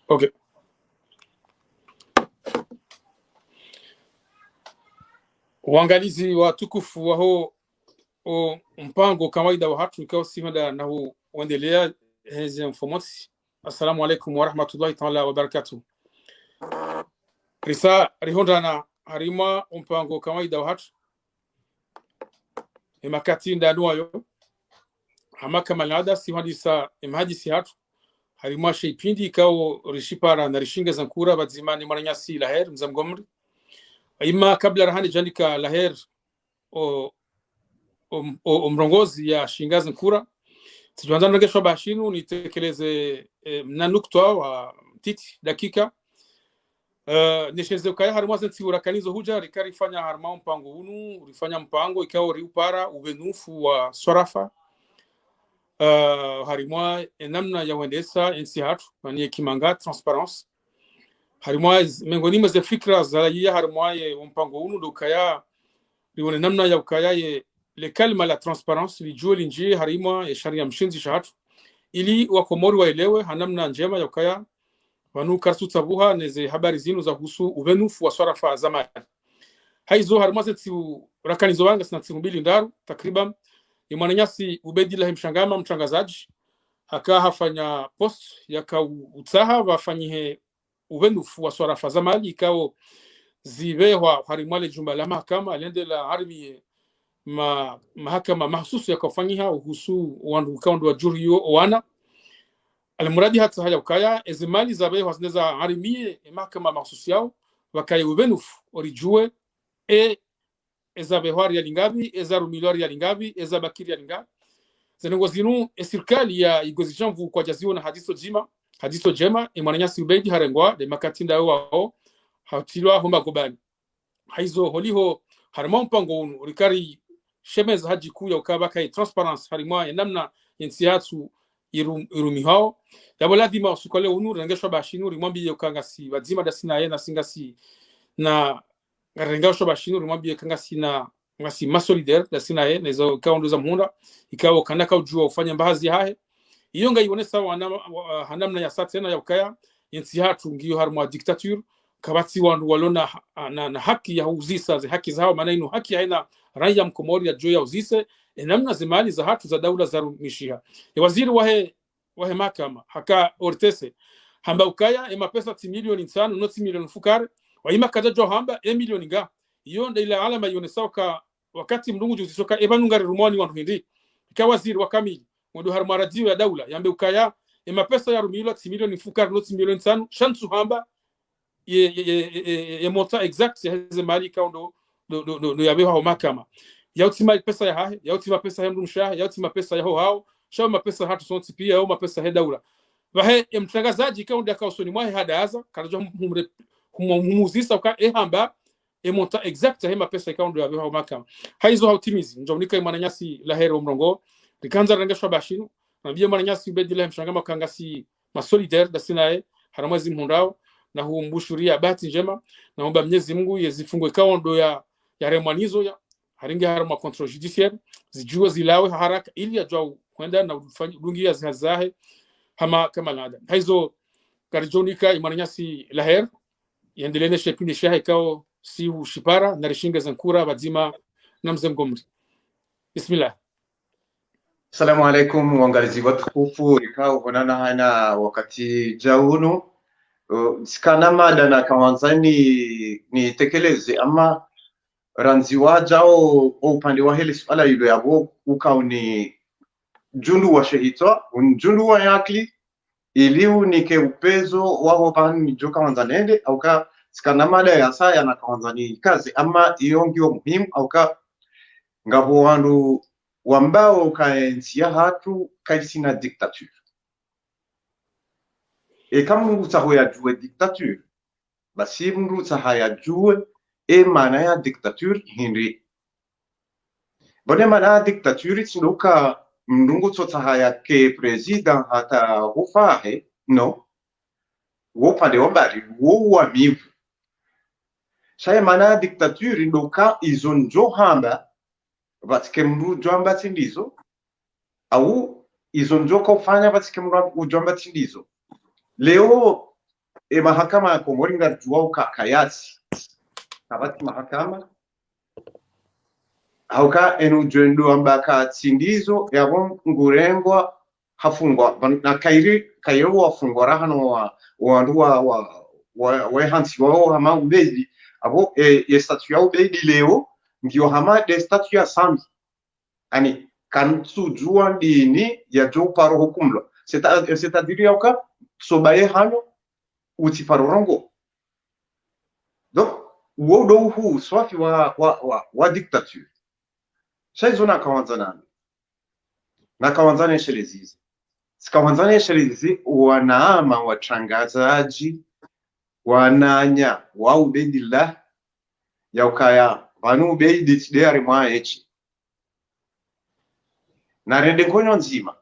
Okay. Uangalizi wa tukufu waho o mpango kawaida wa hatu ikawa simada na uendelea hezi mfomoti. Assalamu alaikum wa rahmatullahi ta'ala wa barakatuh. Risa rihonda na harima mpango kawaida wa hatu imakati ndanu yo hamaka malada si hadisa imhadisi hatu harima sheipindi ikawa rishipara na rishinga zankura bazimani maranyasi laher mzamgomri ima kabla rahani jandika laher o mrongozi ya shingazi nkura tujuanza ngesho bashinu nitekeleze na nukta wa titi dakika nisheze ukaya harimo zensi urakanizo huja rikarifanya harma mpango unu rifanya mpango ikao riupara ubenufu wa swarafa harimo namna ya wendesa ensi hatu mani kimanga transparence harimo miongoni mwa fikra za ya harimo mpango unu dokaya rione namna ya ukaya le kalma la transparence lijue linjie harima ya sharia mshinzi shahatu ili wakomori waelewe hanamna njema ya ukaya wanu karsu tabuha neze habari zinu za husu ubenufu wa swarafa zamani haizo harima zetu rakanizo wanga sina mbili ndaru takriban imananyasi ubedila mshangama mtangazaji haka hafanya post yaka utaha wafanyihe ubenufu wa swarafa zamani ikao zibewa harimale jumba la mahakama aliendela harimi mahakama mahsusu yakafanyia uhusu wandu kaundu wa juriyo wana almuradi hata haya ukaya ezimali zabe wazneza harimie mahakama mahsusu yao wakaya ubenufu orijue ezabe hwari ya lingabi ezaru milori ya lingabi ezabakiri ya lingabi zenengo zinu serikali ya igozi jamvu kwa jazio na hadiso jema imwananyasi ubedi harengwa de makatinda wao hatilwa homa gobani haizo holiho harma mpango unu rikari shemeza haji kuu ya ukabaka transparence harima namna yensiatu irumi hao yabo lazima usukole unu rengeshwa bashinu rimwambie ukangasi bazima dasina yena singasi na rengeshwa bashinu rimwambie kangasi na ngasi masolidaire dasina yena izo kaundu za muhunda ikawa kanaka ujua ufanya mbahazi hahe iyo ngayibonesa hanamna ya satena ya ukaya yensiatu ngiyo harma dictature kabati wandu walona na haki ya uzisa za haki zao maana ino haki haina raia mkomori ya joya uzise namna zimali za hatu za daula za rumishia waziri wahe makama haka ortese hamba ukaya pesa milioni insano not milioni fukare waima kaja jo hamba milioni ga iyo ndio ile alama yonesauka wakati mdungu juzisoka ebanungari rumoni wandu hindi ka waziri wa kamili ndio harmaradio ya daula yambe ukaya pesa ya rumilo milioni fukare not milioni insano shansu hamba ye monta exact ya mali kaundo do yabeho ha makama yautima pesa ya hahe yautima pesa ya mrumsha yautima pesa ya hao shao pesa hatu sonti pia au pesa ya daula bahe mtangazaji kaundo akausoni mwahe hadaza kanajo humuzisa uka hamba monta exact ya pesa kaundo yabeho ha makama haizo hautimizi njonika imananyasi lahero mrongo rikanza rangeshwa bashinu nabia mananyasi bedile mshangama kangasi masolidaire dasinae haramwezi mhundao na huumbushuria bahati njema naomba Mwenyezi Mungu yezifungwe kaundo ya remanizo ya haringe harama control judiciaire zijue zilawe haraka ili ajao kwenda na dungia zahe hama kama nada haizo karjonika imananyasi laher yendelene shepindi shahe kao si ushipara na rishinga zankura bazima na mzemgomri bismillah. Assalamu alaikum wangalizi watukufu ikao honana hana wakati jaunu sikana mada na kawanzani ni tekeleze ama ranzi wajao upande wa hili swala hilo yabo ukao ni jundu wa shehitwa jundu wa yakli ili unike upezo wao bani joka wanzanende au ka sikana mada ya saya na kawanzani kazi ama iyongio muhimu au ka ngabo wandu wambao kaensia hatu kaisina dictature kama mtu hayajue dictature basi mtu hayajue maana ya dictature hindi bone maana ya dictature sinuka mndungu tsota hayake president hata hufahe no wopande wambari wowa mivu shaya maana ya dictature ndoka izonjo hamba batike mru jamba tindizo au izonjo kufanya batike mru ujamba tindizo leo mahakama ya Komori ngarjuwa kayasi kabati mahakama hauka enujendo ambaka tsindizo yabo ngurengwa hafungwa na kairo wafungwa rahano wa hansi wao hama ubedi abo statut ya ubedi leo ndio hama de statut ya sambi ani kan sujua dini ya jo paro hukumlo c'est-à-dire yauka sobaye hano uti paro rongo donc wodo hu swafi wa dictature shaizona kawanzana na kawanzana shelezizi sikawanzana shelezizi wanaama watangazaji wananya wa ubedillah yaukaya vanu ubedi tidari mwa echi na rende konyo nzima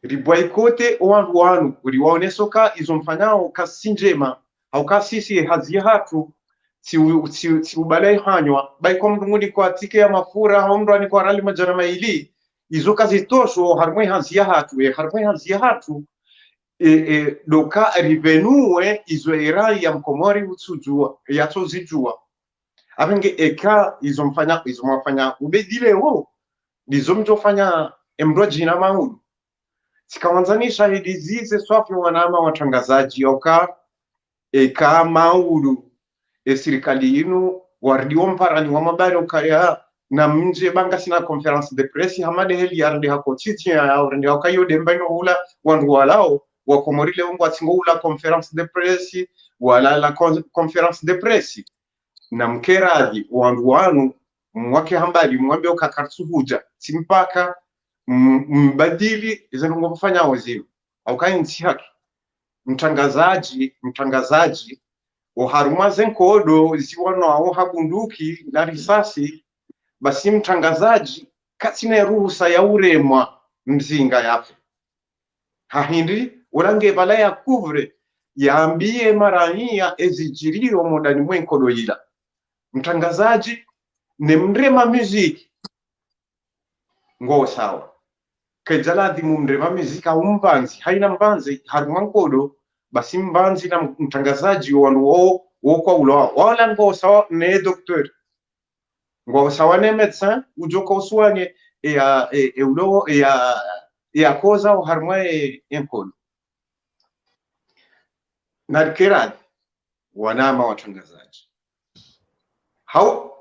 riboikote wandu wanu uliwaonesoka izomfanyao kasinjema au kasisi hazia hatu si ubalai hanywa baiko mdungudi kwa tike ya mafura homro ni kwa rali majarama ili izo kazi tosho harmoi hazia hatu doka rivenue izo erai ya mkomori utsujua ya tozijua abenge eka izomfanya ubedile wo nizomjofanya emroji na maulu sikawanzanisha hidi zize swafi wanama watangazaji oka eka maulu serikali inu wardiwo mparani wa mabari okaya na mje banga sina conference de presse hamade heli yarde hako titi ya orende okayo dembano hula wandu walao wa Komorile wangu atingo hula conference de presse wala la conference de presse na mkeradi wandu wanu mwake hambali mwambe okakartu huja simpaka mbadili izanungo mfanya wazimu au kai nsi haki mtangazaji uharumaze nkodo ziwano au habunduki na risasi basi mtangazaji katsine ruhusa ya uremwa mzinga yafe hahindi urange bala ya kuvre yaambie marahia ezijirio modani mwenkodo yila mtangazaji ne mrema muziki ngo sawa kejaladi mumrema muziki umbanzi haina mbanzi harumankodo basi mbanzi na mtangazaji wanu wo kwa uloa wala ngo sawa ne docteur ngo sawa ne médecin ujoko uswanye ulo ya koza harma enkolo na kiradi wanama watangazaji hao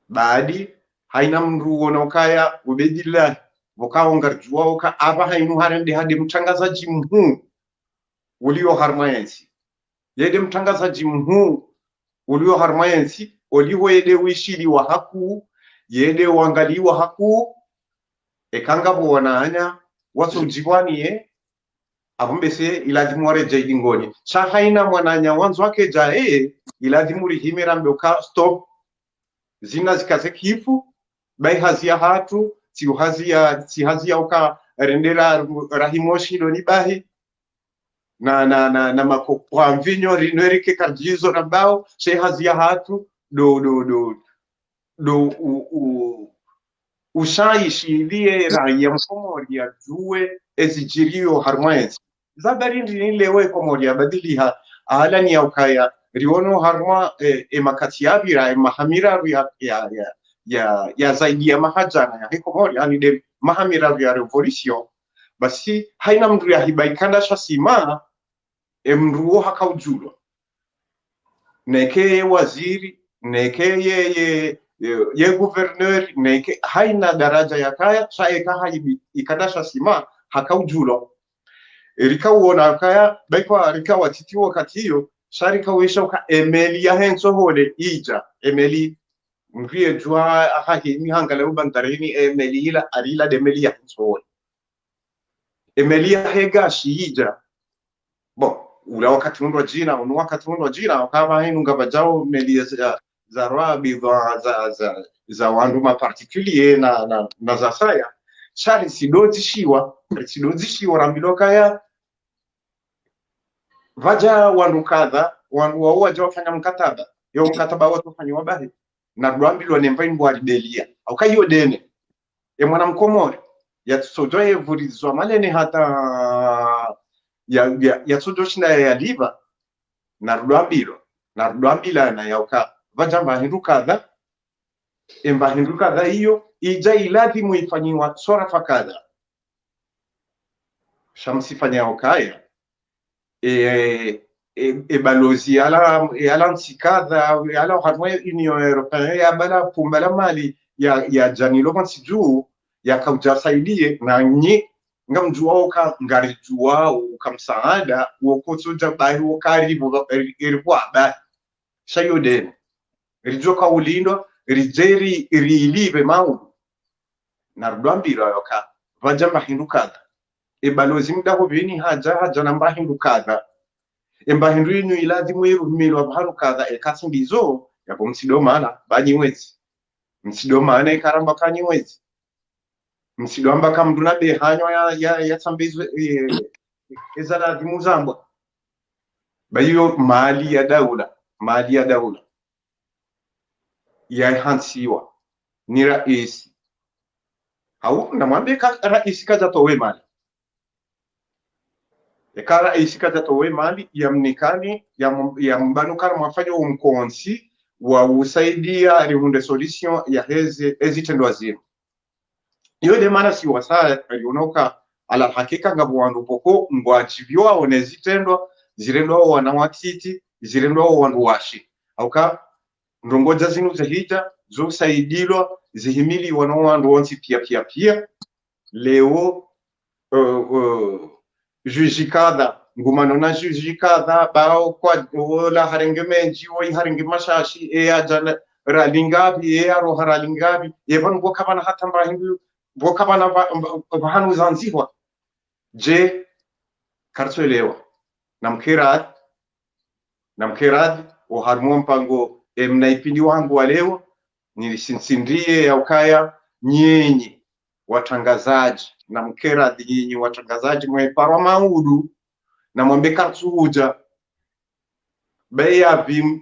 badi haina mndu wonokaya ubedillah vokao ngarjua oka aba hainu harende hadi mtangazaji mhu ulio harmayensi yede mtangazaji mhu ulio harmayensi oliho yede wishili wa haku yede wangaliwa haku ekanga wananya watu jibwani abumbese ilazimu wareje ingoni cha haina mwananya wanzo wake jae ilazimu rihimira mboka stop zina zikaze kifu bai hazia hatu si hazia uka rendera rahimoshi doni bahi na makopwa mvinyo rinwerike karjizo na bao she hazia hatu ushaishilie raia mkomori ya juwe ezijirio harmwensi zabarindi nilewe komori ya badiliha alani ya ukaya riono harma emakati yabira mahamira ya zaidi ya mahajana ya hikomori yani de mahamira ya revolution basi haina mndu ya hibaikanda shasima mndu hakaujulwa neke waziri neke ye gouverneur neke haina daraja ya kaya shaeka haibi ikadasha sima hakaujulwa rikauona kaya baikwa rikawa titi wakati hiyo sharika wisha ka emeli ya henso hole ija emeli mvie jua hahi mihangale ubandarini emeli ila alila de emeli ya henso hole emeli ya hega shiija bo ula wakati undwa jina kama hinu ngabajao meli za rabi za wanduma particulier na za saya shari sidozishiwa rambiloka ya vaja wandu kadha wandu wao waja wafanya mkataba yo mkataba wote wafanywa bahi na rwambilwa nemba imbo alibelia au kayo dene mwana mkomori ya sojoye vurizwa malene hata ya tsodoshina ya liva na rudwambila na yauka vajamba hindu kadha emba hindu kadha hiyo ija ilazimu ifanyiwa sorafa kadha shamsifanya yaukaya balozi ala nchi kadha ala hanwe Union Européenne ya bala pumbala mali ya janilo mansi juu ya kaujasaidie na nyi ngamjua uka ngarijua ukamsaada ukotoja bahi ukaribu irwa ba shayode rijoka ulindo rijeri rilive maundu na rudwambira yoka vajamba hindu kadha balozi mdaho bini haja namba hindu kadha emba hindu inu ilazimu irumilwa bahanu kadha ekatsingizo yapo msidomana banyiwezi msidomana ikaramba kanyiwezi msidomba kamduna behanyo ya tambizwe ezala dimuzambwa bayo mali ya daula ya hansiwa ni raisi au namwambie raisi kaja towe mali ekara isikaja towe mali ya mnikani ya mbanu kana mwafanya umkonsi wa usaidia rihunde solution ya hezitendo azima iyo de mana si wasa alionoka ala hakika ngabu wandu poko ngwachivyo onezitendwa zirendwa wanawatiti zirendwa wandu washi auka ndongoja zinu zahita zo saidilwa zihimili wanwandu wonsi pia leo jujikada ngumano na jujikada bao kwa wala harengemenji woi harengemashashi ajana ralingabi aro haralingabi yevan go kabana hatamba hindu go kabana bahanu zanziwa je kartoelewa namkirad o harmon pango mnaipindi wangu wa leo nilisinzindie ya ukaya nyenye watangazaji na mkera nyinyi watangazaji mweparwa maudu na mwambe katsuja beya vim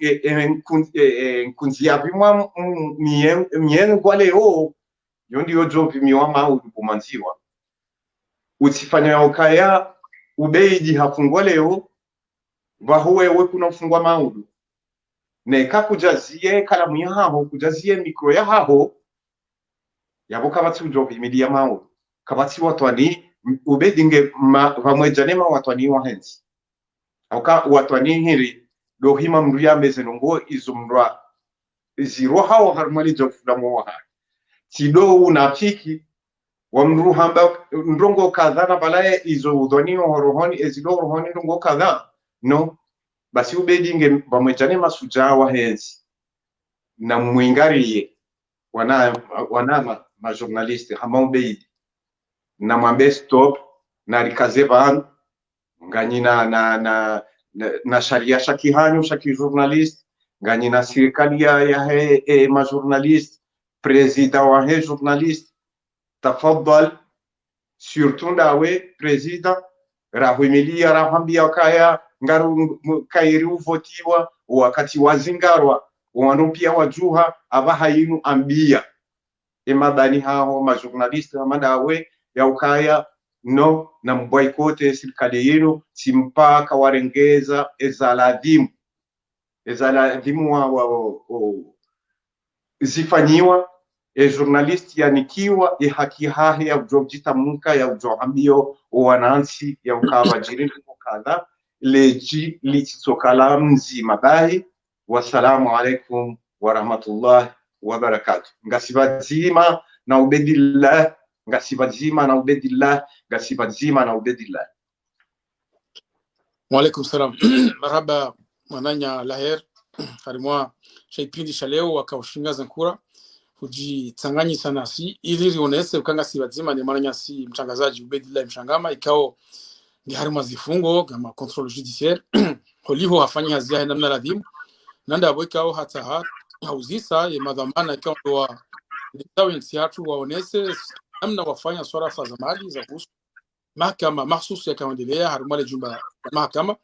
kunzia vimwa mien kwa leo yondi yojo vimiwa maudu kumanziwa utifanya ya ukaya ubeiji hafungwa leo vahuwe we kuna ufungwa maudu neka kujazie kalamu ya haho kujazie mikro ya haho yabo kabatsi ujovi media maudu kabatsi watwani ubedinge vamwejanema watwani wahenzi auka watwani hiri dohima mruya mezenongo izumrwa ziro hao harmali jofuna mwa tido unafiki wa mruhamba ndongo kadha na balaye izo udhoni horohoni ezido horohoni ndongo kadha no basi ubedinge vamwejanema suja wahenzi na mwingariye wana majournaliste hama ubeidi na mwambe stop na rikaze van nganyina na sharia shakihanyo shaki journaliste nganyina serikali ya majournaliste president wa journaliste tafadhal surtout dawe president rahimilia rahambia kaya ngaru kairi votiwa wakati wazingarwa wanopia wajuha abahayinu ambia emadani hao majournaliste amadawe ya ukaya no na mboykote serikali yenu simpaka warengeza ezaladhimu wa zifanyiwa journalist yanikiwa haki hahe ya ujojita munka ya ujohambio wanansi ya ukawa jirili kukala leji lititokala mzima bahi. Wassalamu alaikum warahmatullahi wabarakatuh. Ngasibazima na ubedillah, ngasibazima na ubedillah, ngasibazima na ubedillah. Wa alaikum salam. Marhaba mwananya laher harimwa shaipindi shaleo wakawashingaza nkura kujitanganya sana si ili rionese ukanga sibazima ni mwananya si mtangazaji ubedillah mshangama ikao ni harimwa zifungo kama control judiciaire holiho hafanyi hazia namna ladhimu nanda aboikao hata hauzisa ya madhamana ikao wa nitawe nsiatu waonese namna wafanya swara za mali za kuhusu mahakama mahsusi ya kaendelea harumale jumba mahakama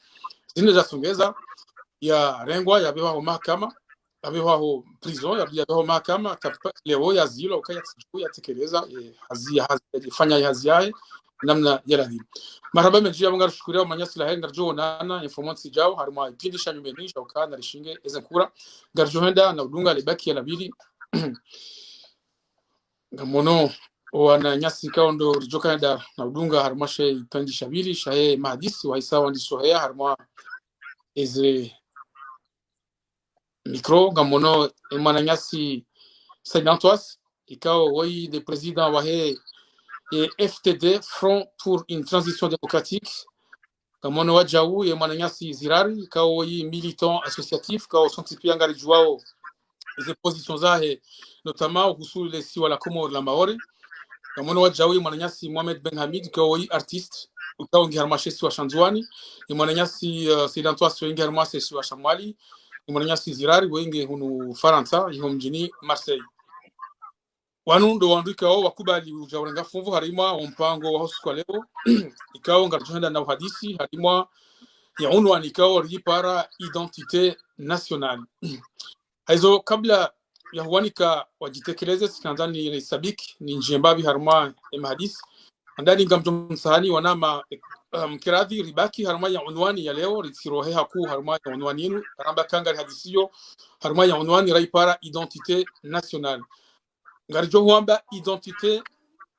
zine za songeza ya rengwa ya bewa mahakama abewa prison ya bewa mahakama leo ya zilo ukaya tsiku ya tekeleza hazia fanya hazia namna yalani marhaba menjia bangar shukuria manyasi la hengar jo nana information jao harma pindi shanyu menisha ukana rishinge ezenkura garjo henda na udunga libaki la bili ngamono wana nyasi kaundo rijoka henda na udunga harmashe pindi shabili shaye mahadisi wa isawa ndi sohea harma eze micro ngamono emana nyasi Saint-Antoine ikao wai de président wahe et FTD, Front pour une transition démocratique. Comme on a déjà eu, et Mananyasi Zirari, kao yi militant associatif, kao sont typés engagés jouao les positions là et notamment au sous les siwa la Comore la Maore. Comme on a déjà eu Mananyasi Mohamed Ben Hamid, kao yi artiste, kao ngermaché sur Chanzouani, et Mananyasi Saint-Antoine sur ngermaché sur Chamali, et Mananyasi Zirari, wenge hunu Faransa, yomjini Marseille. Wanu ndo wandika wakubali ujawarenga funvu harima mpango wa hosu kwa leo ikao ngarjuhenda na uhadisi harima ya unwani ikao ripara identite nationale. Haizo kabla ya huwanika wajitekeleze sikandani ile sabiki ni njembabi harima emahadisi andani ngamjumsahani wanama mkiradhi ribaki harima ya unwani ya leo ritirohe haku harima ya unwani inu haramba kangari hadisiyo harima ya unwani ripara identite nationale. Ngarjo huamba identité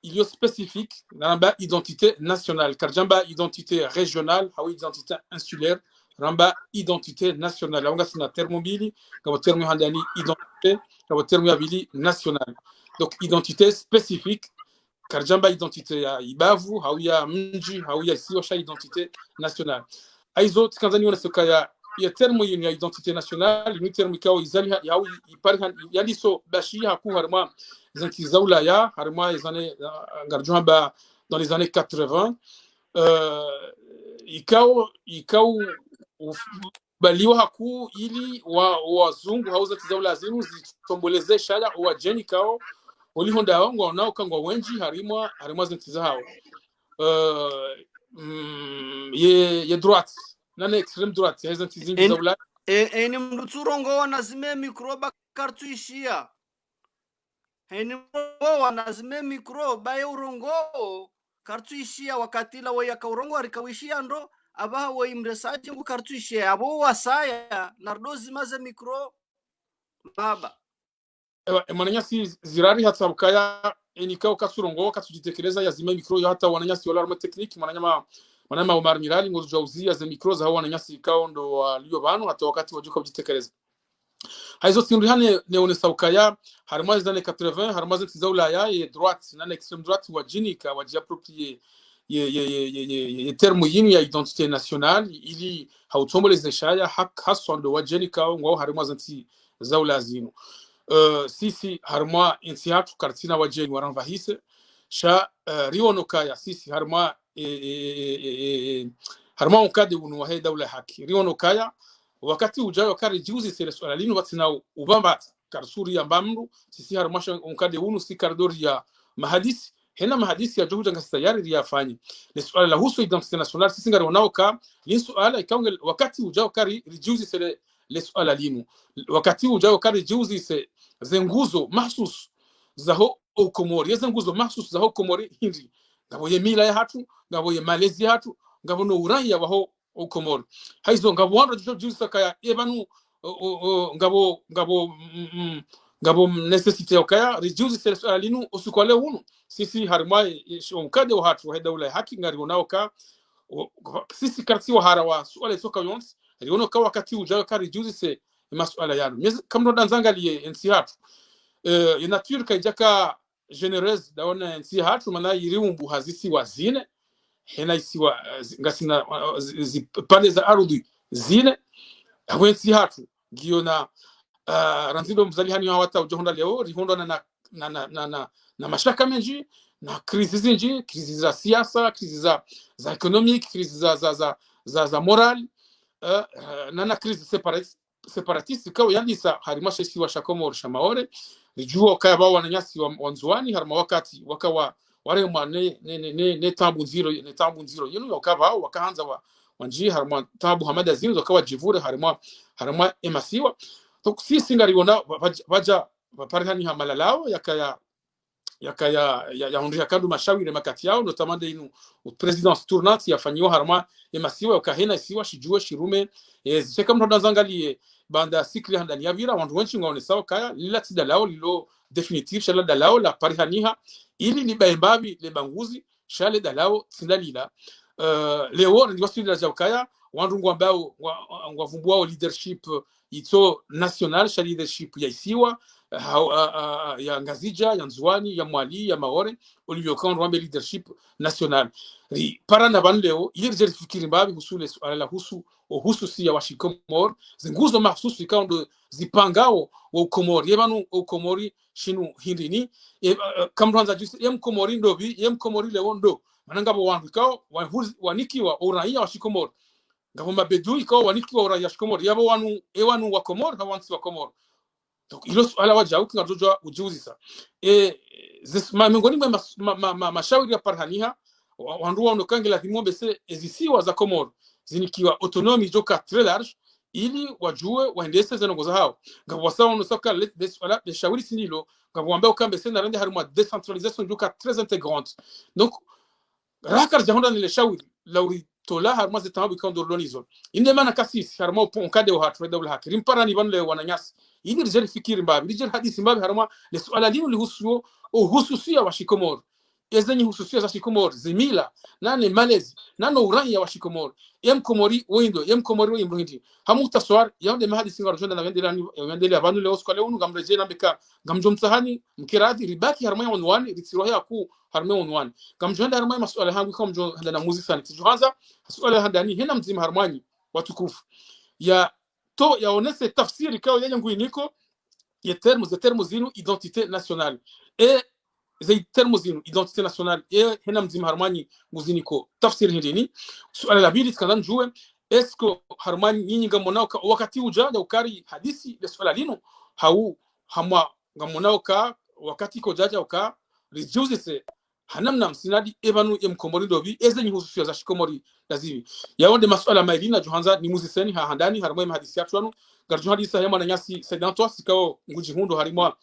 ilio spécifique ramba identité nationale karjamba identité régionale hawi identité insulaire ramba identité nationale aunga sina termo mbili kama termo handani identité kama termo mbili nationale donc identité spécifique karjamba identité ya ibavu hawi ya mji hawi ya sio sha identité nationale aizo tkanzani wana sokaya ya termo yini ya identité nationale ni termo kao izali hawi ipari yaliso bashi haku harma zanti zaula ya harma les années ngarjuhamba dans les années 80 ikao baliwa haku ili wazungu hauza zaula zinu zitomboleze shaya wa jeni kao oli honda wangu nao kangwa wenji harima zanti zao ye droite nane extreme droite ya zanti zingi zaula eni mtsurongo wanazime mikroba kartuishia eni mtsurongo wanazime mikroba ya urongo kartuishia wakatila wa yakaurongo arikawishia ndo abaha wa imresaji ngu kartuishia abo wasaya nardozi maze mikro baba mananyasi zirari hatsabukaya enikao kasurongo katujitekeleza yazime mikro hata wananyasi wala arma technique mananyama Omar Mirali ngo jauzi za mikro za wananyasi kao ndo walio bano hata wakati wajuka kujitekeleza haizo tinrihane neone saukaya harma zane 80 harma zaula ya et droite na extrême droite wajinika wajiapproprier ye termo yini ya identité nationale ili hautomboleze shaya hak hasondo wajinika ngo harma zanti zaula zinu sisi harma insiatu kartina wajeni waranvahise sha rionokaya sisi harma harma ukade unu wahe dawla haki rionokaya wakati ujayo kari juzi sele swala linu watina ubamba karsuri ya mbamru sisi harmasha ukade unu si kardori ya mahadisi hena mahadisi ya juhuja ngasayari ya fanyi ni swala la husu identité nationale sisi ngari wanaoka yin swala ikaunge wakati ujayo kari juzi sele le swala linu wakati ujayo kari juzi se zenguzo mahsus zaho Komori zenguzo mahsus zaho Komori hindi ngabo ye mila ya hatu ngabo ye malezi hatu ngabo no uraya waho Komori haizo ngabo wanda juzi kaya ebanu ngabo necessity okaya rejuzi sele linu usukwale unu sisi harmai onkade wa hatu wa dawla haki ngari unaoka sisi karti wa harawa swala soka yons rionoka wakati ujayo kari juzi se masuala yanu kamno danzanga liye ensi hatu ya nature kaijaka genereuse daona ensi hatu mana iriumbu hazisi wazine hena isiwa ngasina pande za ardhi zine awensi hatu giona ranzido mzali hani hawata ujohonda leo rihondo na mashaka menji na krizi zinji krizi za siasa krizi za economic krizi za moral na krizi separatiste kao yandisa harimasha isiwa shakomo shamaore rijuo kaya bawa wananyasi wanzuani harma wakati wakawa wale ne tambu nziro yinu wakaba wakaanza wanji harma tambu hamada zinu wakawa jivure harma emasiwa to sisi ngariona baja baparihani hamalalao yakaya ya ondria kandu mashawiri makati yao notamment inu presidence tournante yafanyiwa harma emasiwa yakahena isiwa shijue shirume zeka mtu ndanzangalie banda sikli handani yavira wandu wenchi ngone sawa kaya lila tida lao lilo definitive shala dalao la parihaniha ili ni baimbabi le banguzi shale dalao tindalila leo ndi wasili la jakaya wandu ngwambao ngwavumbua leadership ito national sha leadership ya isiwa ya ngazija ya nzwani ya mwali ya maore olivyo kan rambe leadership national para na ban leo yirje fikiri mbabi husule suala husu si ya washikomor zinguzo mahsusi kando zipangao wa ukomori yebanu ukomori shinu hindini kamranza just yem komori ndobi yem komori leo ndo manangabo wandu kao wanikiwa uraia washikomor ngabo mabedu ikao wanikiwa uraia washikomor yabo wanu wa komor hawansi wa komor. Donc ilo suala wajau kingajoja ujuzi sa miongoni mwa mashauri ya parhaniha wandu waonekangela himombe se ezisiwa za Komoro zinikiwa autonomy joka très large ili wajue waendese zinongoza hao ngabo wasawa nosaka le suala de shauri sinilo ngabo ambao kambe se na rende haruma décentralisation joka très intégrante. Donc rakar jahonda ni le shauri lauri tola haruma zetabu ikondo lonizo inde mana kasisi haruma pon kade wa hatu dawla hakirim parani banle wananyasi ili rijali fikiri mbabi rijali hadisi mbabi haruma le suala dinu lihusuo uhususia wa Shikomoro ezenyi hususia za Shikomoro zimila nane malezi nano uranya wa Shikomoro komori windo komori windo hindi hamuta swar yonde mahadi singa rojenda na wendele abandu le oskale unu gamreje na beka gamjomsahani mkiradi ribaki haruma onwani ritiroha ku haruma onwani gamjenda haruma masuala hangu kama mjo handa muzi sana tijuanza suala handani hena mzima harmani watukufu ya to yaonese tafsiri kao yenye nguiniko ya termos zinu identité nationale et zai termos zinu identité nationale et hena mzima harmani nguziniko tafsiri hindini suala la bili tkandan juwe esko harmani nyinyi ngamonao wakati ujaja ukari hadisi le suala lino hamwa ngamonao ka wakati ko jaja uka rejuze se hanamna msinadi ebanu komori dobi ezenyi hususia za Shikomori lazivi yaonde masuala mailina johanza ni muziseni handani harimo mahadisi yatwanu garjo hadisa yema na nyasi sedanto sikao nguji hundo harimo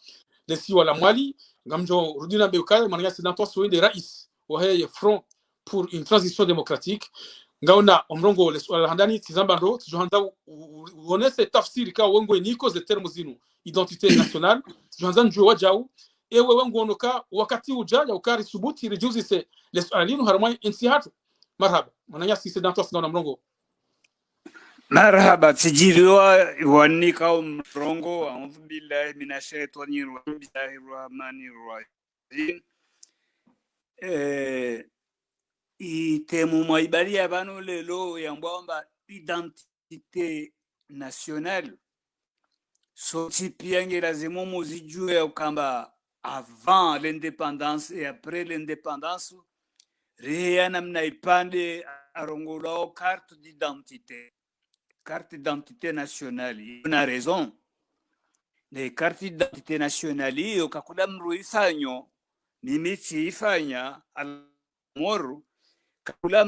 lesi wala mwali ngamjo rudina beukaya mananya sedanto soinde rais wa heye front pour une transition démocratique ngaona omrongo le suala handani tizamba ndo johanza uonese tafsiri ka wengo niko ze termes zinu identité nationale johanza njoo wajau ewe wengo onoka wakati ujaja ukari subuti rejuzi se le suala linu harimo insihatu marhaba mananya si sedanto ngaona mrongo مرحبا تجيروا ونيكاو مرونغو أعوذ بالله من الشيطان الرجيم بسم الله الرحمن الرحيم itemu maibali ya banu lelo yambamba identité nationale soti piange lazima muzijue ya ukamba avant l'indépendance et après l'indépendance reyana mnaipande arongolao carte d'identité nationale. On a raison. Les cartes d'identité nationale, au kakula mruifanyo, mimiti ifanya, al-moru, kakula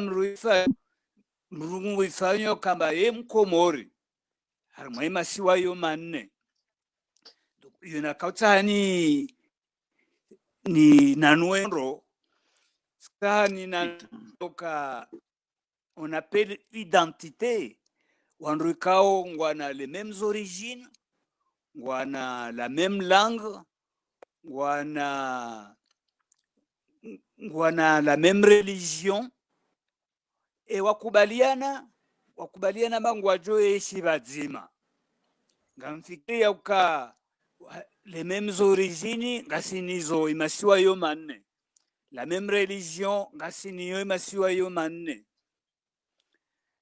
mruifanyo kamba komori. Harmoima siwa yo manne. Yuna kauta ni nanuenro, ni nanuka, on appelle identité. Wanrikao ngwana les mêmes origines, ngwana la même langue, ngwana la même religion, et wakubaliana mangwajo eshi bazima. Ngamfikiria uka les mêmes origines ngasinizo imasiwa yo manne. La même religion ngasiniyo imasiwa yo manne.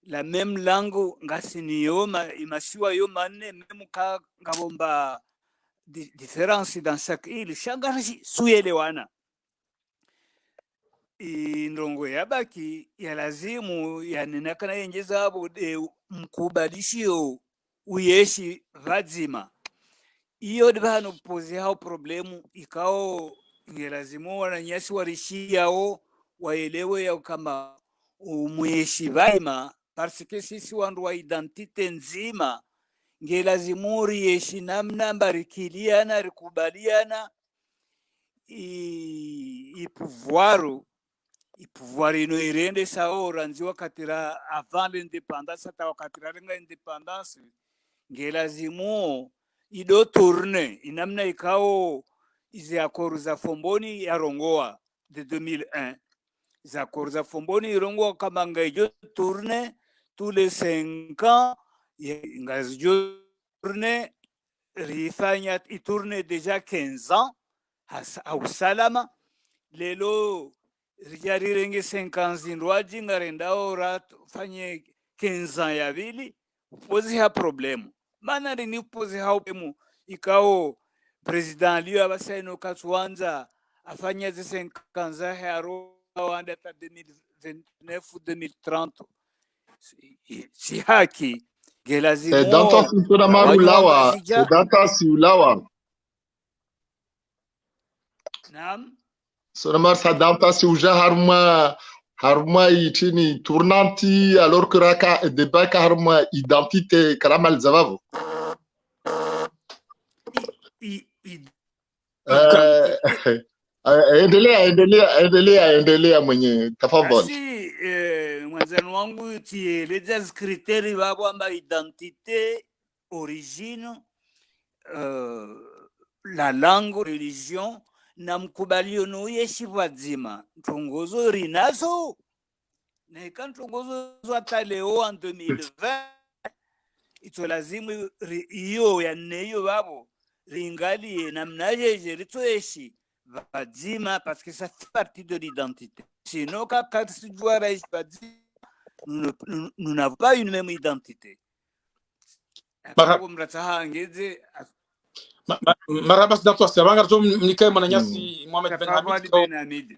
La même langue ngasiniyo imasiwa yo manne même ka ngabomba différence dans chaque île shangashi suyelewana ndongo yabaki ya lazimu yanenakana yenjeza abo mkubalishio uyeshi vazima iyo dibano poze hao problemu ikao ya lazimu wananyasi warishiao waelewe ya kama umuyeshi vaima parce que sisi wandu wa identite nzima ngelazimuri yeshi namna mbarikiliana rikubaliana pouvoir ino irende saora nzi wakati ra avant l'indépendance hata wakati ra renga indépendance ngelazimu ido tourne inamna ikao izi accords za Fomboni ya Rongoa de 2001 za accords za Fomboni irongoa kama ngaijo tourne tous les 5 ans ngaijo tourne rifanya itourne déjà 15 ans au salama lelo rijarirenge 5 ans zinrwaji ngarendao rat fanye 15 ans ya vili upozi ha problemu mana rini upozi ha problemu ikao president liyo abasaino katwanza afanya ze 5 ans ya ro wanda ta 2029 2030 si haki gelazimu danta sura marulawa danta siulawa naam sura mar sadanta siuja harma itini tournanti alors que raka debaka harma identité karamal zavavo endelea mwenye tafadhali. Asi mwenzenu wangu tieleza kriteri wabo amba identité, origine, la langue, religion na mkubalio nuye shivadzima ntongozo rinazo na ikantongozo hata leo en 2020 ito lazimu iyo ya neyo wabo ringali namnaje ritoeshi vadzima parce que ça fait partie de l'identité. Sinon quand tu dois nous n'avons pas une même identité. Marhaba Dr. Sabanga rjom mnikae mwananyasi Mohamed Ben Hamid.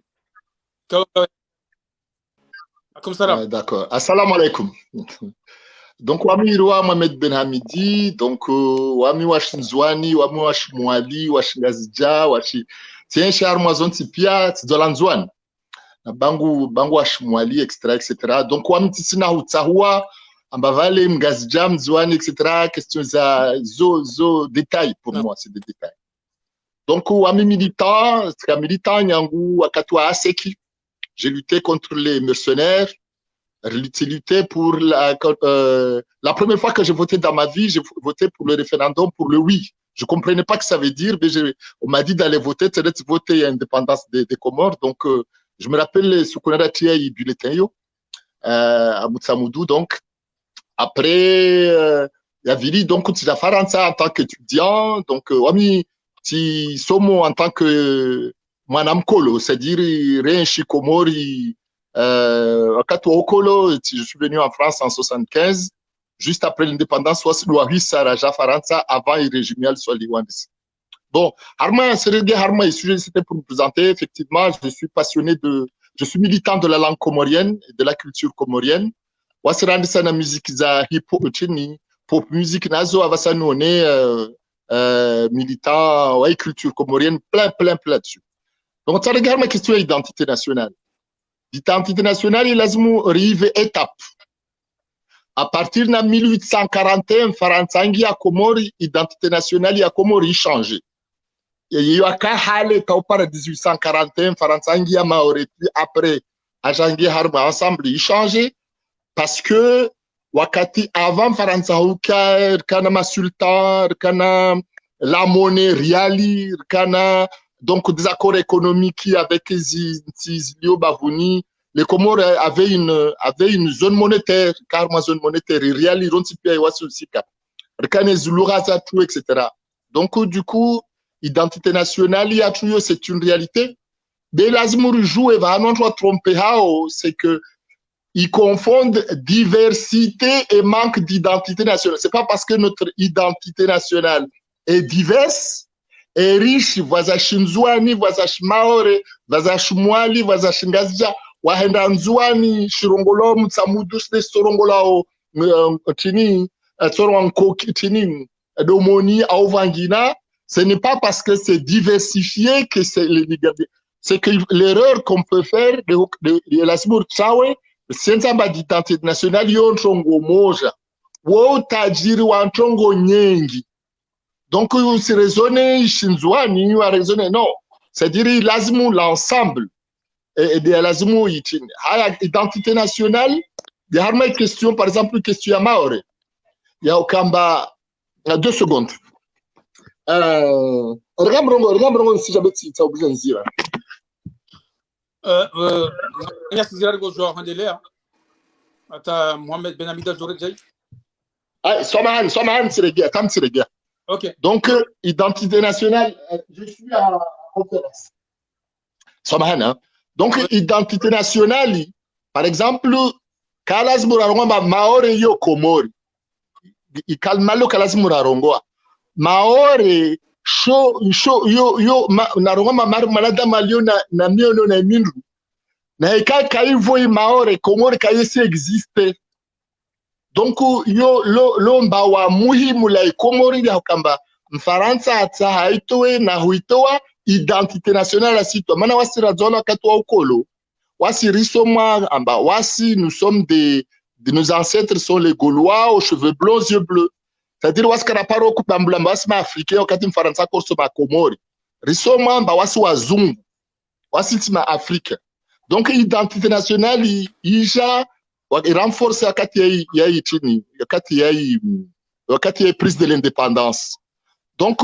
Alaykum salam. D'accord. Assalamu alaikum. Donc wami irwa Mohamed Ben Hamidi, donc wami washinzwani, wami washimwali, washingazija, washi tiens cher moison tipia tdolanzwan. Na bangu washimwali etc. Donc wami tisina hutahua ambavale mgazija mzwani etc. Question za zo détails pour moi, c'est des détails. Donc wami militant nyangu wakati wa aseki. J'ai lutté contre les mercenaires. L'utilité pour la première fois que j'ai voté dans ma vie, j'ai voté pour le référendum pour le oui. Je comprenais pas ce que ça veut dire, mais on m'a dit d'aller voter, c'est d'être voter l'indépendance des Comores. Donc, je me rappelle ce qu'on a tiré du bulletin à Moutsamoudou. Donc, après, il y a Vili, donc, tu as fait ça en tant qu'étudiant. Donc, Wami, tu somo en tant que Manamkolo, c'est-à-dire Renchi Komori. Je suis venu en France en 75, juste après l'indépendance, soit Louahi Saraja Faransa, avant le régime soit Liwandis. Bon, Harma, c'était pour me présenter. Effectivement, je suis militant de la langue comorienne, de la culture comorienne. Wasirandisa na musique za hip-hop, pop musique nazo, avasano on est militant, ouais, culture comorienne, plein dessus. Donc, ça regarde ma question d'identité nationale. L'identité nationale, il a arrivé étape. À partir de 1841, Faransangi a Komori, identité nationale, a Komori changé. Il y a eu Kahale, Kaupara 1841, Faransangi a Maoreti, après, Ajangi Harma ensemble, il changé. Parce que, Wakati, avant Faransahuka, Kana Sultan, Kana la monnaie riali, Kana donc des accords économiques avec Zilio Bavouni. Les Comores avaient une zone monétaire, carrément zone monétaire, riali, Rontipia et Wasusika, Rkane Zuluraza, tout, etc. Donc, du coup, identité nationale, il y a tout, c'est une réalité. Mais l'Azmour joue et va non tromper, c'est que ils confondent diversité et manque d'identité nationale. C'est pas parce que notre identité nationale est diverse et riche, Vazashinzwani, Vazashmaore, Vazashmwali, Vazashingazja, Wahendanzwani, Shirongolo, Mutsamudu, Sorongolao, Tini, Soronko, Tini, Domoni, Auvangina. Ce n'est pas parce que c'est diversifié que c'est c'est que l'erreur qu'on peut faire de l'Asmour Tchawe, c'est un d'identité nationale, yon chongo moja. Wo tajiri wa chongo nyengi. Donc, c'est raisonné, Shinzwani, a raisonné, non. c'est-à-dire lazimu l'ensemble de lazimu yichini haya identité nationale de harma question par exemple question ya maore ya ukamba 2 secondes regamrongo si jamais tu obligé nzira ya Zirar go jo handelea ata Mohamed Ben Hamida Jorjai. Somahan Siregia, Tam Siregia. OK. Donc, identité nationale, je suis à conférence. Somahan, hein. Donc, identité nationale, par exemple, Kalas Murarongo, Maore yo Komori. Ikalmalo Kalas Murarongo. Maore, yo, Narongo, Malada Malio, na Miono, na Minru. Na Eka Kaivo, Maore, Komori, Kayesi existe. Donc yo lomba wa muhimu la Komori ya kamba Mfaransa hata haitoe na huitoa identité nationale la sito mana wasi razola katwa ukolo wasi risoma amba wasi nous sommes de nos ancêtres sont les Gaulois aux cheveux blonds yeux bleus, c'est-à-dire wasi karaparo kupambula wasi ma africain wakati Mfaransa koso ma Komori risoma amba wasi wazungu wasi tima Afrique. Donc identité nationale ija renforcer wakati ya prise de l'indépendance. Donc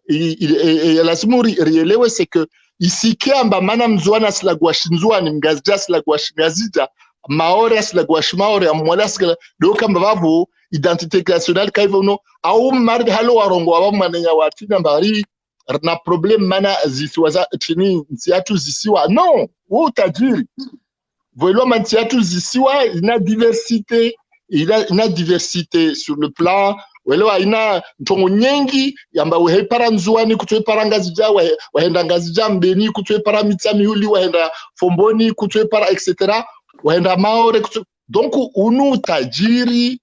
lazimu rielewe c'est que ici kiamba mana mzwana slagwashinzwani mgazja slagwashingazija maore slagwashimaore amwala sla do kamba babo identité nationale kaivo no au mardi halo warongo aba manenya watina mbari na problem mana zisiwaza chini nsiatu zisiwa non ou tajiri Voyons Mantiatu Zisiwa, il y a diversité, diversité sur le plan. Welewa ina ntongo nyengi yamba wehe para nzuani kutwe para ngazija wahenda ngazija mbeni kutwe para mitsami huli wahenda fomboni kutwe para etc. Wahenda maore kutwe. Donc unu tajiri